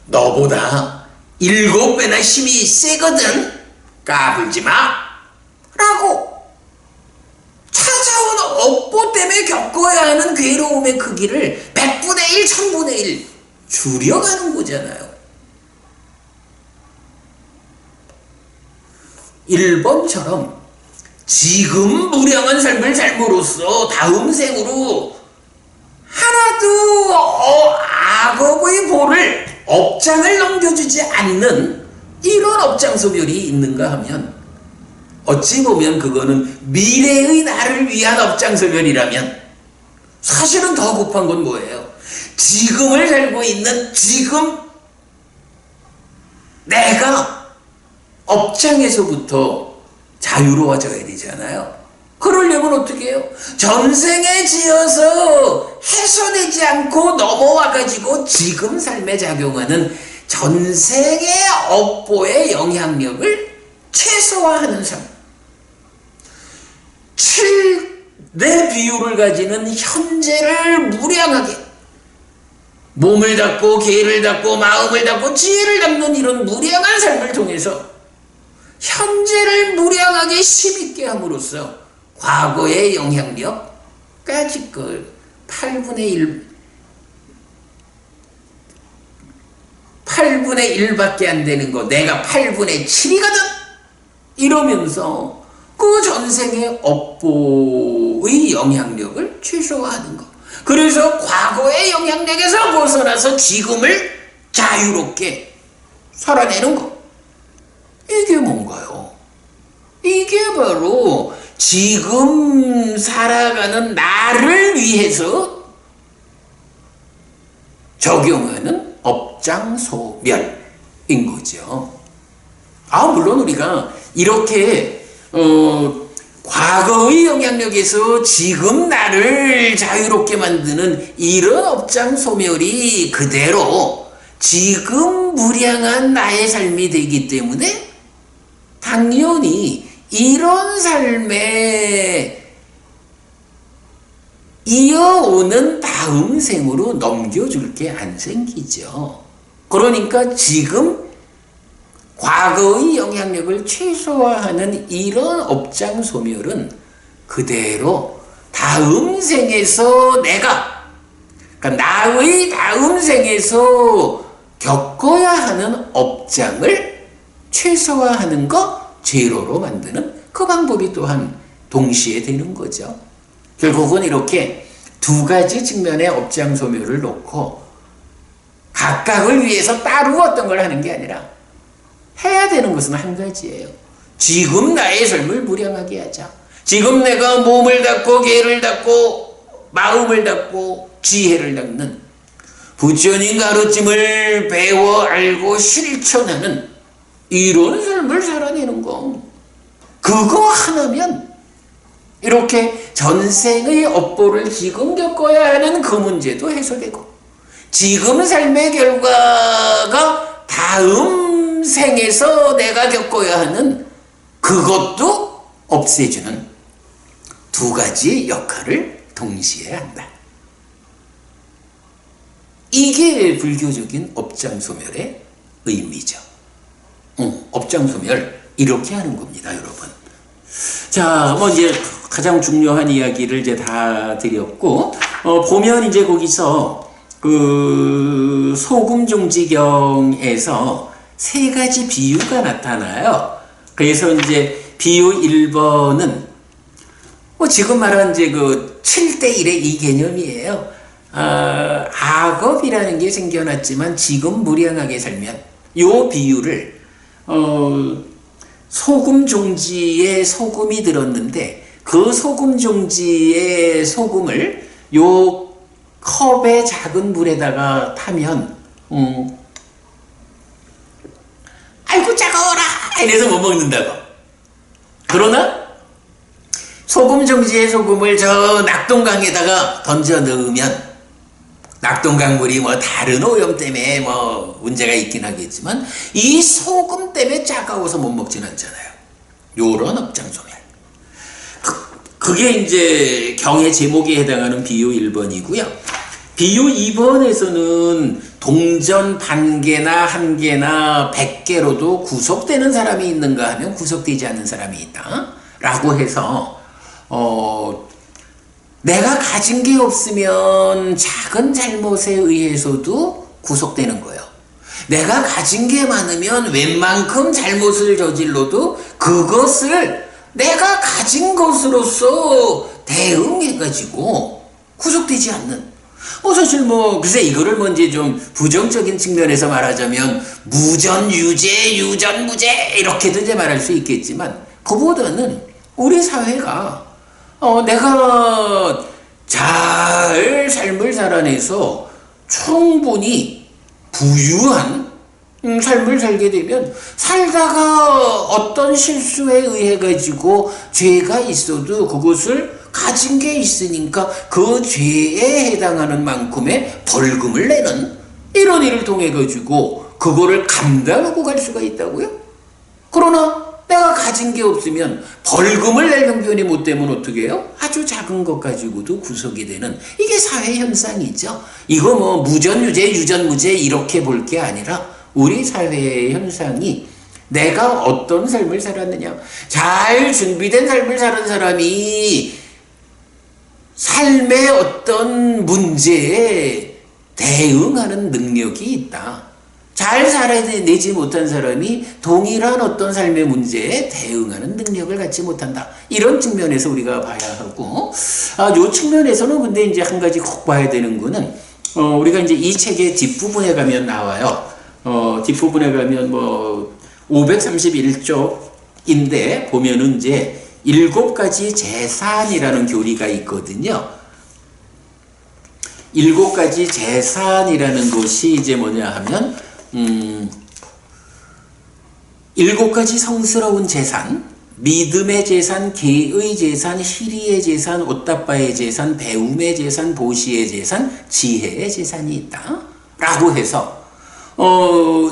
Speaker 1: 너보다 7배나 힘이 세거든, 까불지 마 라고 찾아온 업보 때문에 겪어야 하는 괴로움의 크기를 100분의 1, 1000분의 1 줄여가는 거잖아요. 1번처럼 지금 무량한 삶을 삶으로써 다음 생으로 하나도 악업의 보를, 업장을 넘겨주지 않는 이런 업장소멸이 있는가 하면 어찌 보면 그거는 미래의 나를 위한 업장소멸이라면 사실은 더 급한 건 뭐예요? 지금을 살고 있는 지금 내가 업장에서부터 자유로워져야 되잖아요. 그러려면 어떻게 해요? 전생에 지어서 해소되지 않고 넘어와가지고 지금 삶에 작용하는 전생의 업보의 영향력을 최소화하는 삶. 7의 비율을 가지는 현재를 무량하게, 몸을 닫고 계를 닫고 마음을 닫고 지혜를 닫는 이런 무량한 삶을 통해서 현재를 무량하게 힘있게 함으로써 과거의 영향력까지 8분의 1밖에 안 되는 거 내가 8분의 7이거든 이러면서 그 전생의 업보의 영향력을 최소화하는 거. 그래서 과거의 영향력에서 벗어나서 지금을 자유롭게 살아내는 거. 이게 뭔가요? 이게 바로 지금 살아가는 나를 위해서 적용하는 업장소멸인 거죠. 물론 우리가 이렇게 과거의 영향력에서 지금 나를 자유롭게 만드는 이런 업장소멸이 그대로 지금 무량한 나의 삶이 되기 때문에 당연히 이런 삶에 이어오는 다음 생으로 넘겨줄 게 안 생기죠. 그러니까 지금 과거의 영향력을 최소화하는 이런 업장소멸은 그대로 다음 생에서 내가, 그러니까 나의 다음 생에서 겪어야 하는 업장을 최소화하는 거, 제로로 만드는 그 방법이 또한 동시에 되는 거죠. 결국은 이렇게 두 가지 측면의 업장소멸을 놓고 각각을 위해서 따로 어떤 걸 하는 게 아니라 해야 되는 것은 한 가지예요. 지금 나의 삶을 무량하게 하자. 지금 내가 몸을 닦고 개를 닦고 마음을 닦고 지혜를 닦는 부처님 가르침을 배워 알고 실천하는 이런 삶을 살아내는 거. 그거 하나면 이렇게 전생의 업보를 지금 겪어야 하는 그 문제도 해소되고 지금 삶의 결과가 다음 생에서 내가 겪어야 하는 그것도 없애주는 두 가지 역할을 동시에 한다. 이게 불교적인 업장소멸의 의미죠. 업장소멸 이렇게 하는 겁니다, 여러분. 자, 이제 가장 중요한 이야기를 이제 다 드렸고, 보면 이제 거기서 그 소금종지경에서 세 가지 비유가 나타나요. 그래서 이제 비유 1번은 지금 말한 이제 그 7대1의 이 개념이에요. 악업이라는 게 생겨났지만 지금 무량하게 살면 요 비유를 소금 종지에 소금이 들었는데 그 소금 종지에 소금을 요 컵의 작은 물에다가 타면 아이고 차가워라 이래서 못 먹는다고. 그러나 소금 종지에 소금을 저 낙동강에다가 던져 넣으면 낙동강 물이 다른 오염 때문에 문제가 있긴 하겠지만 이 소금 때문에 차가워서 못 먹진 않잖아요. 요런 업장소멸. 그게 이제 경의 제목에 해당하는 비유 1번이고요. 비유 2번에서는 동전 반개나 한 개나 100개로도 구속되는 사람이 있는가 하면 구속되지 않는 사람이 있다 라고 해서 내가 가진 게 없으면 작은 잘못에 의해서도 구속되는 거예요. 내가 가진 게 많으면 웬만큼 잘못을 저질러도 그것을 내가 가진 것으로서 대응해가지고 구속되지 않는. 사실 글쎄 이거를 이제 좀 부정적인 측면에서 말하자면 무전유죄, 유전무죄 이렇게도 이제 말할 수 있겠지만 그보다는 우리 사회가 내가 잘 삶을 살아내서 충분히 부유한 삶을 살게 되면 살다가 어떤 실수에 의해 가지고 죄가 있어도 그것을 가진 게 있으니까 그 죄에 해당하는 만큼의 벌금을 내는 이런 일을 통해 가지고 그거를 감당하고 갈 수가 있다고요? 그러나 내가 가진 게 없으면 벌금을 낼 형편이 못 되면 어떻게 해요? 아주 작은 것 가지고도 구속이 되는 이게 사회 현상이죠. 이거 무전유죄, 유전무죄 이렇게 볼 게 아니라 우리 사회의 현상이 내가 어떤 삶을 살았느냐. 잘 준비된 삶을 사는 사람이 삶의 어떤 문제에 대응하는 능력이 있다. 잘 살아내지 못한 사람이 동일한 어떤 삶의 문제에 대응하는 능력을 갖지 못한다. 이런 측면에서 우리가 봐야 하고, 요 측면에서는 근데 이제 한 가지 꼭 봐야 되는 거는, 우리가 이제 이 책의 뒷부분에 가면 나와요. 뒷부분에 가면 531쪽 인데 보면은 이제 7가지 재산이라는 교리가 있거든요. 7가지 재산이라는 것이 이제 뭐냐 하면 7가지 성스러운 재산, 믿음의 재산, 계의 재산, 희리의 재산, 옷다빠의 재산, 배움의 재산, 보시의 재산, 지혜의 재산이 있다 라고 해서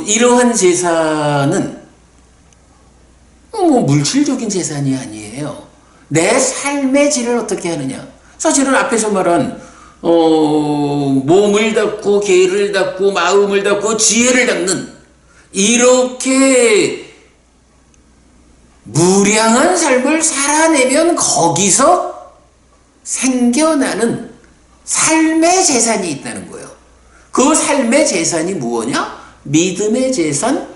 Speaker 1: 이러한 재산은 뭐 물질적인 재산이 아니에요. 내 삶의 질을 어떻게 하느냐. 사실은 앞에서 말한 몸을 닦고 계를 닦고 마음을 닦고 지혜를 닦는 이렇게 무량한 삶을 살아내면 거기서 생겨나는 삶의 재산이 있다는 거예요. 그 삶의 재산이 무엇이냐? 믿음의 재산,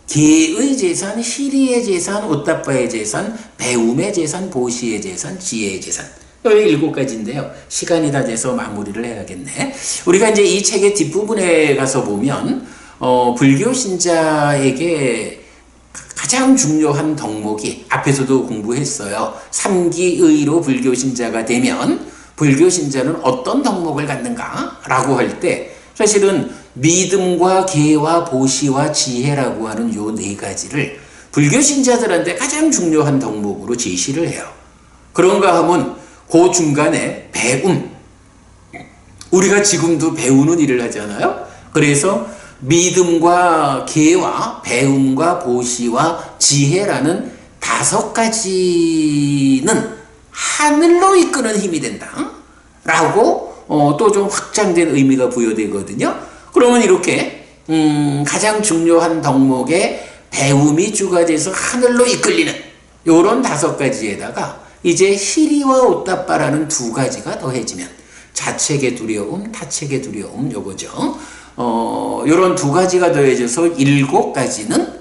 Speaker 1: 계의 재산, 희리의 재산, 옷다빠의 재산, 배움의 재산, 보시의 재산, 지혜의 재산. 여기 7가지인데요. 시간이 다 돼서 마무리를 해야겠네. 우리가 이제 이 책의 뒷부분에 가서 보면 불교 신자에게 가장 중요한 덕목이 앞에서도 공부했어요. 3기의로 불교 신자가 되면 불교 신자는 어떤 덕목을 갖는가? 라고 할 때 사실은 믿음과 계와 보시와 지혜라고 하는 요 4가지를 불교 신자들한테 가장 중요한 덕목으로 제시를 해요. 그런가 하면 그 중간에 배움. 우리가 지금도 배우는 일을 하잖아요. 그래서 믿음과 계와 배움과 보시와 지혜라는 5가지는 하늘로 이끄는 힘이 된다 라고 또 좀 확장된 의미가 부여되거든요. 그러면 이렇게 가장 중요한 덕목에 배움이 주가 돼서 하늘로 이끌리는 요런 5가지에다가 이제 희리와 옷다빠라는 2가지가 더해지면 자책의 두려움, 타책의 두려움 요거죠. 요런 2가지가 더해져서 7가지는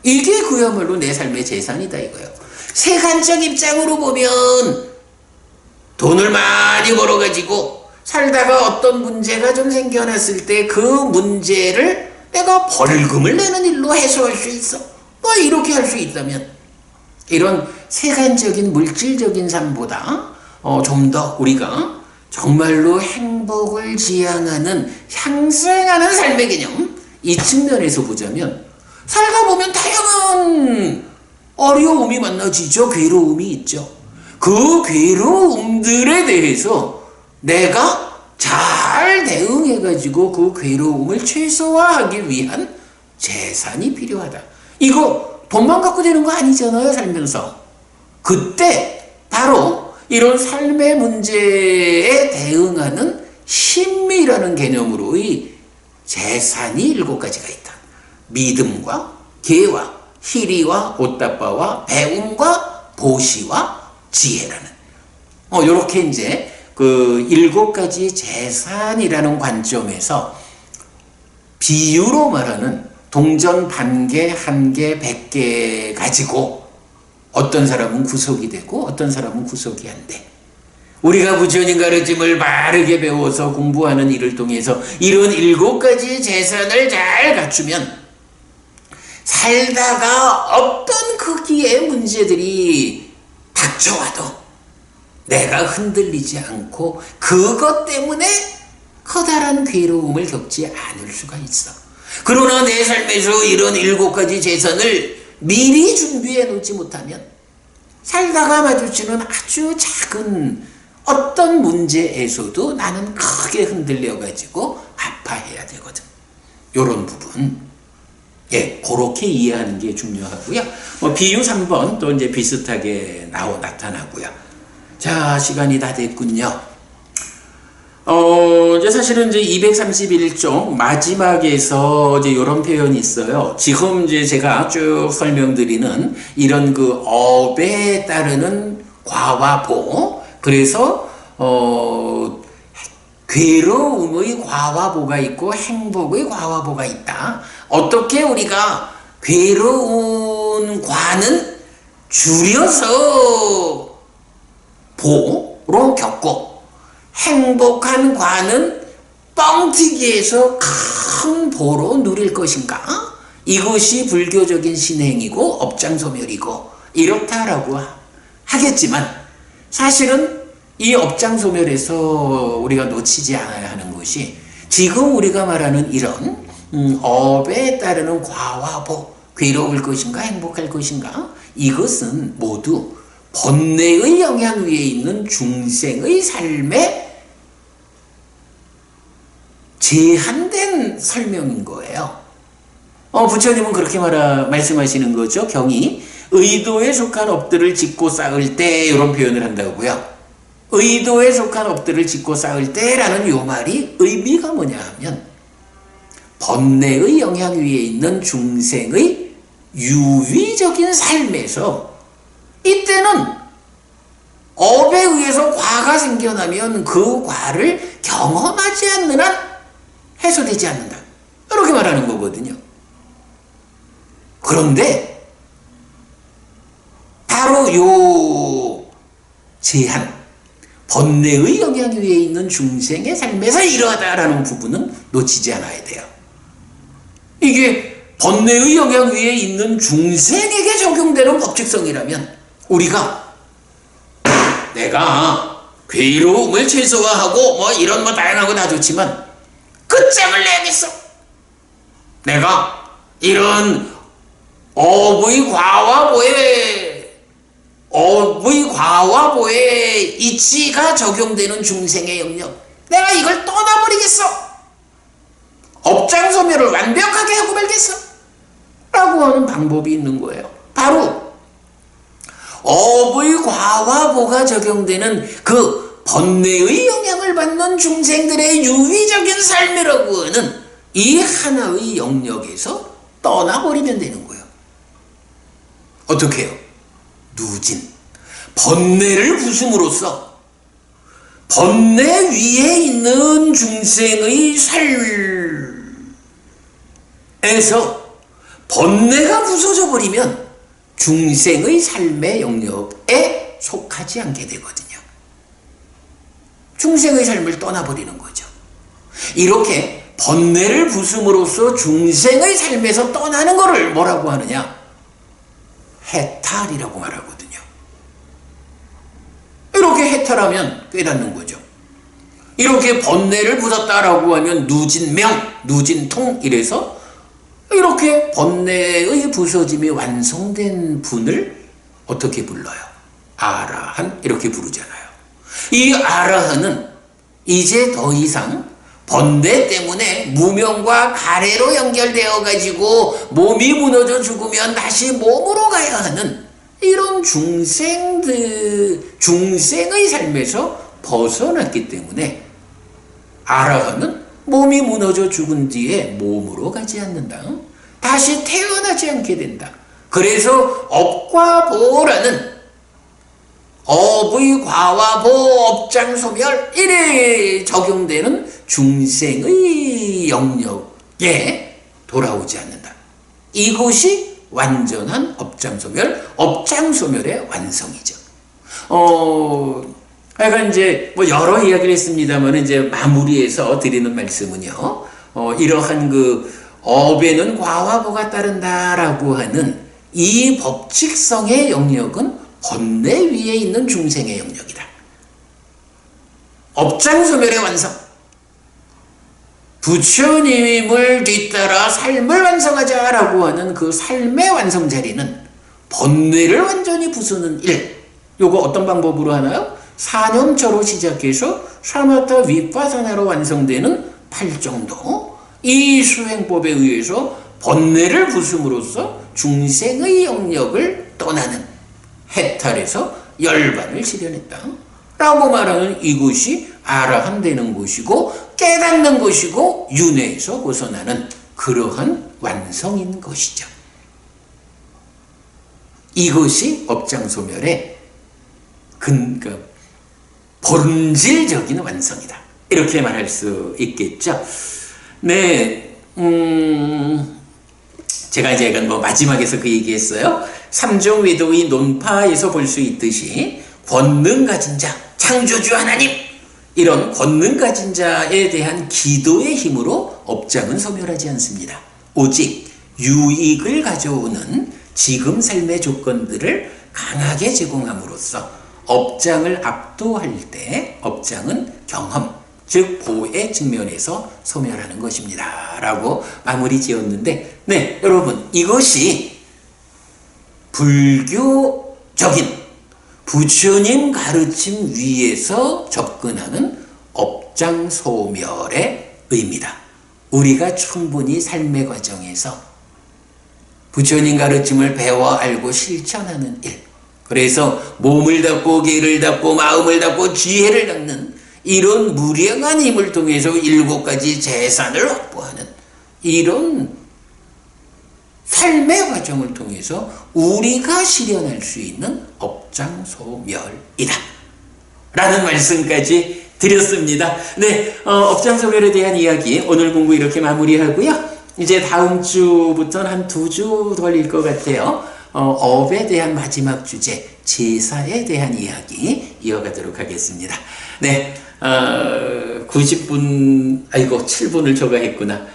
Speaker 1: 이게 그야말로 내 삶의 재산이다 이거예요. 세간적 입장으로 보면 돈을 많이 벌어가지고 살다가 어떤 문제가 좀 생겨났을 때 그 문제를 내가 벌금을 내는 일로 해소할 수 있어. 뭐 이렇게 할 수 있다면 이런 세간적인 물질적인 삶보다 좀 더 우리가 정말로 행복을 지향하는 향상하는 삶의 개념 이 측면에서 보자면 살다 보면 다양한 어려움이 만나지죠. 괴로움이 있죠. 그 괴로움들에 대해서 내가 잘 대응해가지고 그 괴로움을 최소화하기 위한 재산이 필요하다. 이거 돈만 갖고 되는 거 아니잖아요. 살면서. 그때 바로 이런 삶의 문제에 대응하는 힘이라는 개념으로의 재산이 7가지가 있다. 믿음과 계와 희리와 옷다빠와 배움과 보시와 지혜라는 요렇게 이제 그 7가지 재산이라는 관점에서 비유로 말하는 동전 1개, 1개, 100개 가지고 어떤 사람은 구속이 되고 어떤 사람은 구속이 안 돼. 우리가 부처님 가르침을 바르게 배워서 공부하는 일을 통해서 이런 7가지 재산을 잘 갖추면 살다가 어떤 크기의 문제들이 닥쳐와도 내가 흔들리지 않고 그것 때문에 커다란 괴로움을 겪지 않을 수가 있어. 그러나 내 삶에서 이런 7가지 재산을 미리 준비해 놓지 못하면 살다가 마주치는 아주 작은 어떤 문제에서도 나는 크게 흔들려가지고 아파해야 되거든. 요런 부분. 예, 그렇게 이해하는 게 중요하고요. 비유 3번 또 이제 비슷하게 나타나고요. 자, 시간이 다 됐군요. 이제 사실은 이제 231쪽 마지막에서 이제 이런 표현이 있어요. 지금 이제 제가 쭉 설명드리는 이런 그 업에 따르는 과와 보. 그래서, 괴로움의 과와 보가 있고 행복의 과와 보가 있다. 어떻게 우리가 괴로운 과는 줄여서 보로 겪고 행복한 과는 뻥튀기해서 큰 보로 누릴 것인가? 이것이 불교적인 신행이고 업장소멸이고 이렇다라고 하겠지만 사실은 이 업장소멸에서 우리가 놓치지 않아야 하는 것이 지금 우리가 말하는 이런 업에 따르는 과와 보, 괴로울 것인가 행복할 것인가, 이것은 모두 번뇌의 영향 위에 있는 중생의 삶에 제한된 설명인 거예요. 부처님은 그렇게 말씀하시는 거죠. 경이 의도에 속한 업들을 짓고 쌓을 때, 이런 표현을 한다고요. 의도에 속한 업들을 짓고 쌓을 때라는 요 말이 의미가 뭐냐 하면 번뇌의 영향 위에 있는 중생의 유위적인 삶에서 이때는 업에 의해서 과가 생겨나면 그 과를 경험하지 않는 한 해소되지 않는다, 이렇게 말하는 거거든요. 그런데 바로 요 제한, 번뇌의 영향 위에 있는 중생의 삶에서 이러하다라는 부분은 놓치지 않아야 돼요. 이게 번뇌의 영향 위에 있는 중생에게 적용되는 법칙성이라면 우리가 내가 괴로움을 최소화하고 뭐 이런 다양한 거 다 좋지만 끝장을 내야겠어. 내가 이런 업의 과와 보의 이치가 적용되는 중생의 영역, 내가 이걸 떠나버리겠어. 업장소멸을 완벽하게 하고 말겠어. 라고 하는 방법이 있는 거예요. 바로 업의 과와 보가 적용되는 그 번뇌의 영향을 받는 중생들의 유의적인 삶이라고 하는 이 하나의 영역에서 떠나버리면 되는 거예요. 어떻게 해요? 누진, 번뇌를 부숨으로써 번뇌 위에 있는 중생의 삶에서 번뇌가 부서져 버리면 중생의 삶의 영역에 속하지 않게 되거든요. 중생의 삶을 떠나버리는 거죠. 이렇게 번뇌를 부숨으로써 중생의 삶에서 떠나는 것을 뭐라고 하느냐? 해탈이라고 말하거든요. 이렇게 해탈하면 깨닫는 거죠. 이렇게 번뇌를 부쉈다라고 하면 누진명, 누진통 이래서 이렇게 번뇌의 부서짐이 완성된 분을 어떻게 불러요? 아라한, 이렇게 부르잖아요. 이 아라한은 이제 더 이상 번뇌 때문에 무명과 가래로 연결되어 가지고 몸이 무너져 죽으면 다시 몸으로 가야 하는 이런 중생의 삶에서 벗어났기 때문에 아라한은 몸이 무너져 죽은 뒤에 몸으로 가지 않는다. 다시 태어나지 않게 된다. 그래서 업과 보라는 업의 과와 보, 업장소멸 이래 적용되는 중생의 영역에 돌아오지 않는다. 이것이 완전한 업장소멸, 업장소멸의 완성이죠. 약간 이제 여러 이야기를 했습니다만 이제 마무리해서 드리는 말씀은요. 이러한 그 업에는 과와 보가 따른다라고 하는 이 법칙성의 영역은 번뇌 위에 있는 중생의 영역이다. 업장소멸의 완성. 부처님을 뒤따라 삶을 완성하자라고 하는 그 삶의 완성 자리는 번뇌를 완전히 부수는 일. 요거 어떤 방법으로 하나요? 사념처로 시작해서 사마타 위파사나로 완성되는 8정도. 이 수행법에 의해서 번뇌를 부숨으로써 중생의 영역을 떠나는 해탈에서 열반을 실현했다 라고 말하는 이것이 아라한 되는 것이고 깨닫는 것이고 윤회에서 벗어나는 그러한 완성인 것이죠. 이것이 업장소멸의 본질적인 완성이다, 이렇게 말할 수 있겠죠. 네, 제가 이제 마지막에서 그 얘기했어요. 삼종외도의 논파에서 볼 수 있듯이 권능 가진 자, 창조주 하나님, 이런 권능 가진 자에 대한 기도의 힘으로 업장은 소멸하지 않습니다. 오직 유익을 가져오는 지금 삶의 조건들을 강하게 제공함으로써 업장을 압도할 때 업장은 경험, 즉 보의 측면에서 소멸하는 것입니다. 라고 마무리 지었는데, 네, 여러분, 이것이 불교적인 부처님 가르침 위에서 접근하는 업장 소멸의 의미다. 우리가 충분히 삶의 과정에서 부처님 가르침을 배워 알고 실천하는 일, 그래서 몸을 닦고 개를 닦고 마음을 닦고 지혜를 닦는 이런 무량한 힘을 통해서 7가지 재산을 확보하는 이런 삶의 과정을 통해서 우리가 실현할 수 있는 업장소멸이다 라는 말씀까지 드렸습니다. 네, 업장소멸에 대한 이야기 오늘 공부 이렇게 마무리하고요. 이제 다음 주부터는 한 2주 걸릴 것 같아요. 업에 대한 마지막 주제, 제사에 대한 이야기 이어가도록 하겠습니다. 네, 90분, 아이고, 7분을 초과했구나.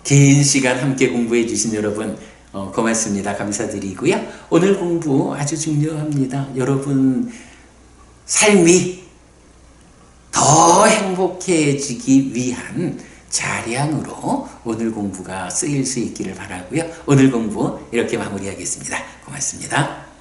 Speaker 1: 긴 시간 함께 공부해 주신 여러분, 고맙습니다. 감사드리고요. 오늘 공부 아주 중요합니다. 여러분, 삶이 더 행복해지기 위한 자량으로 오늘 공부가 쓰일 수 있기를 바라고요. 오늘 공부 이렇게 마무리하겠습니다. 고맙습니다.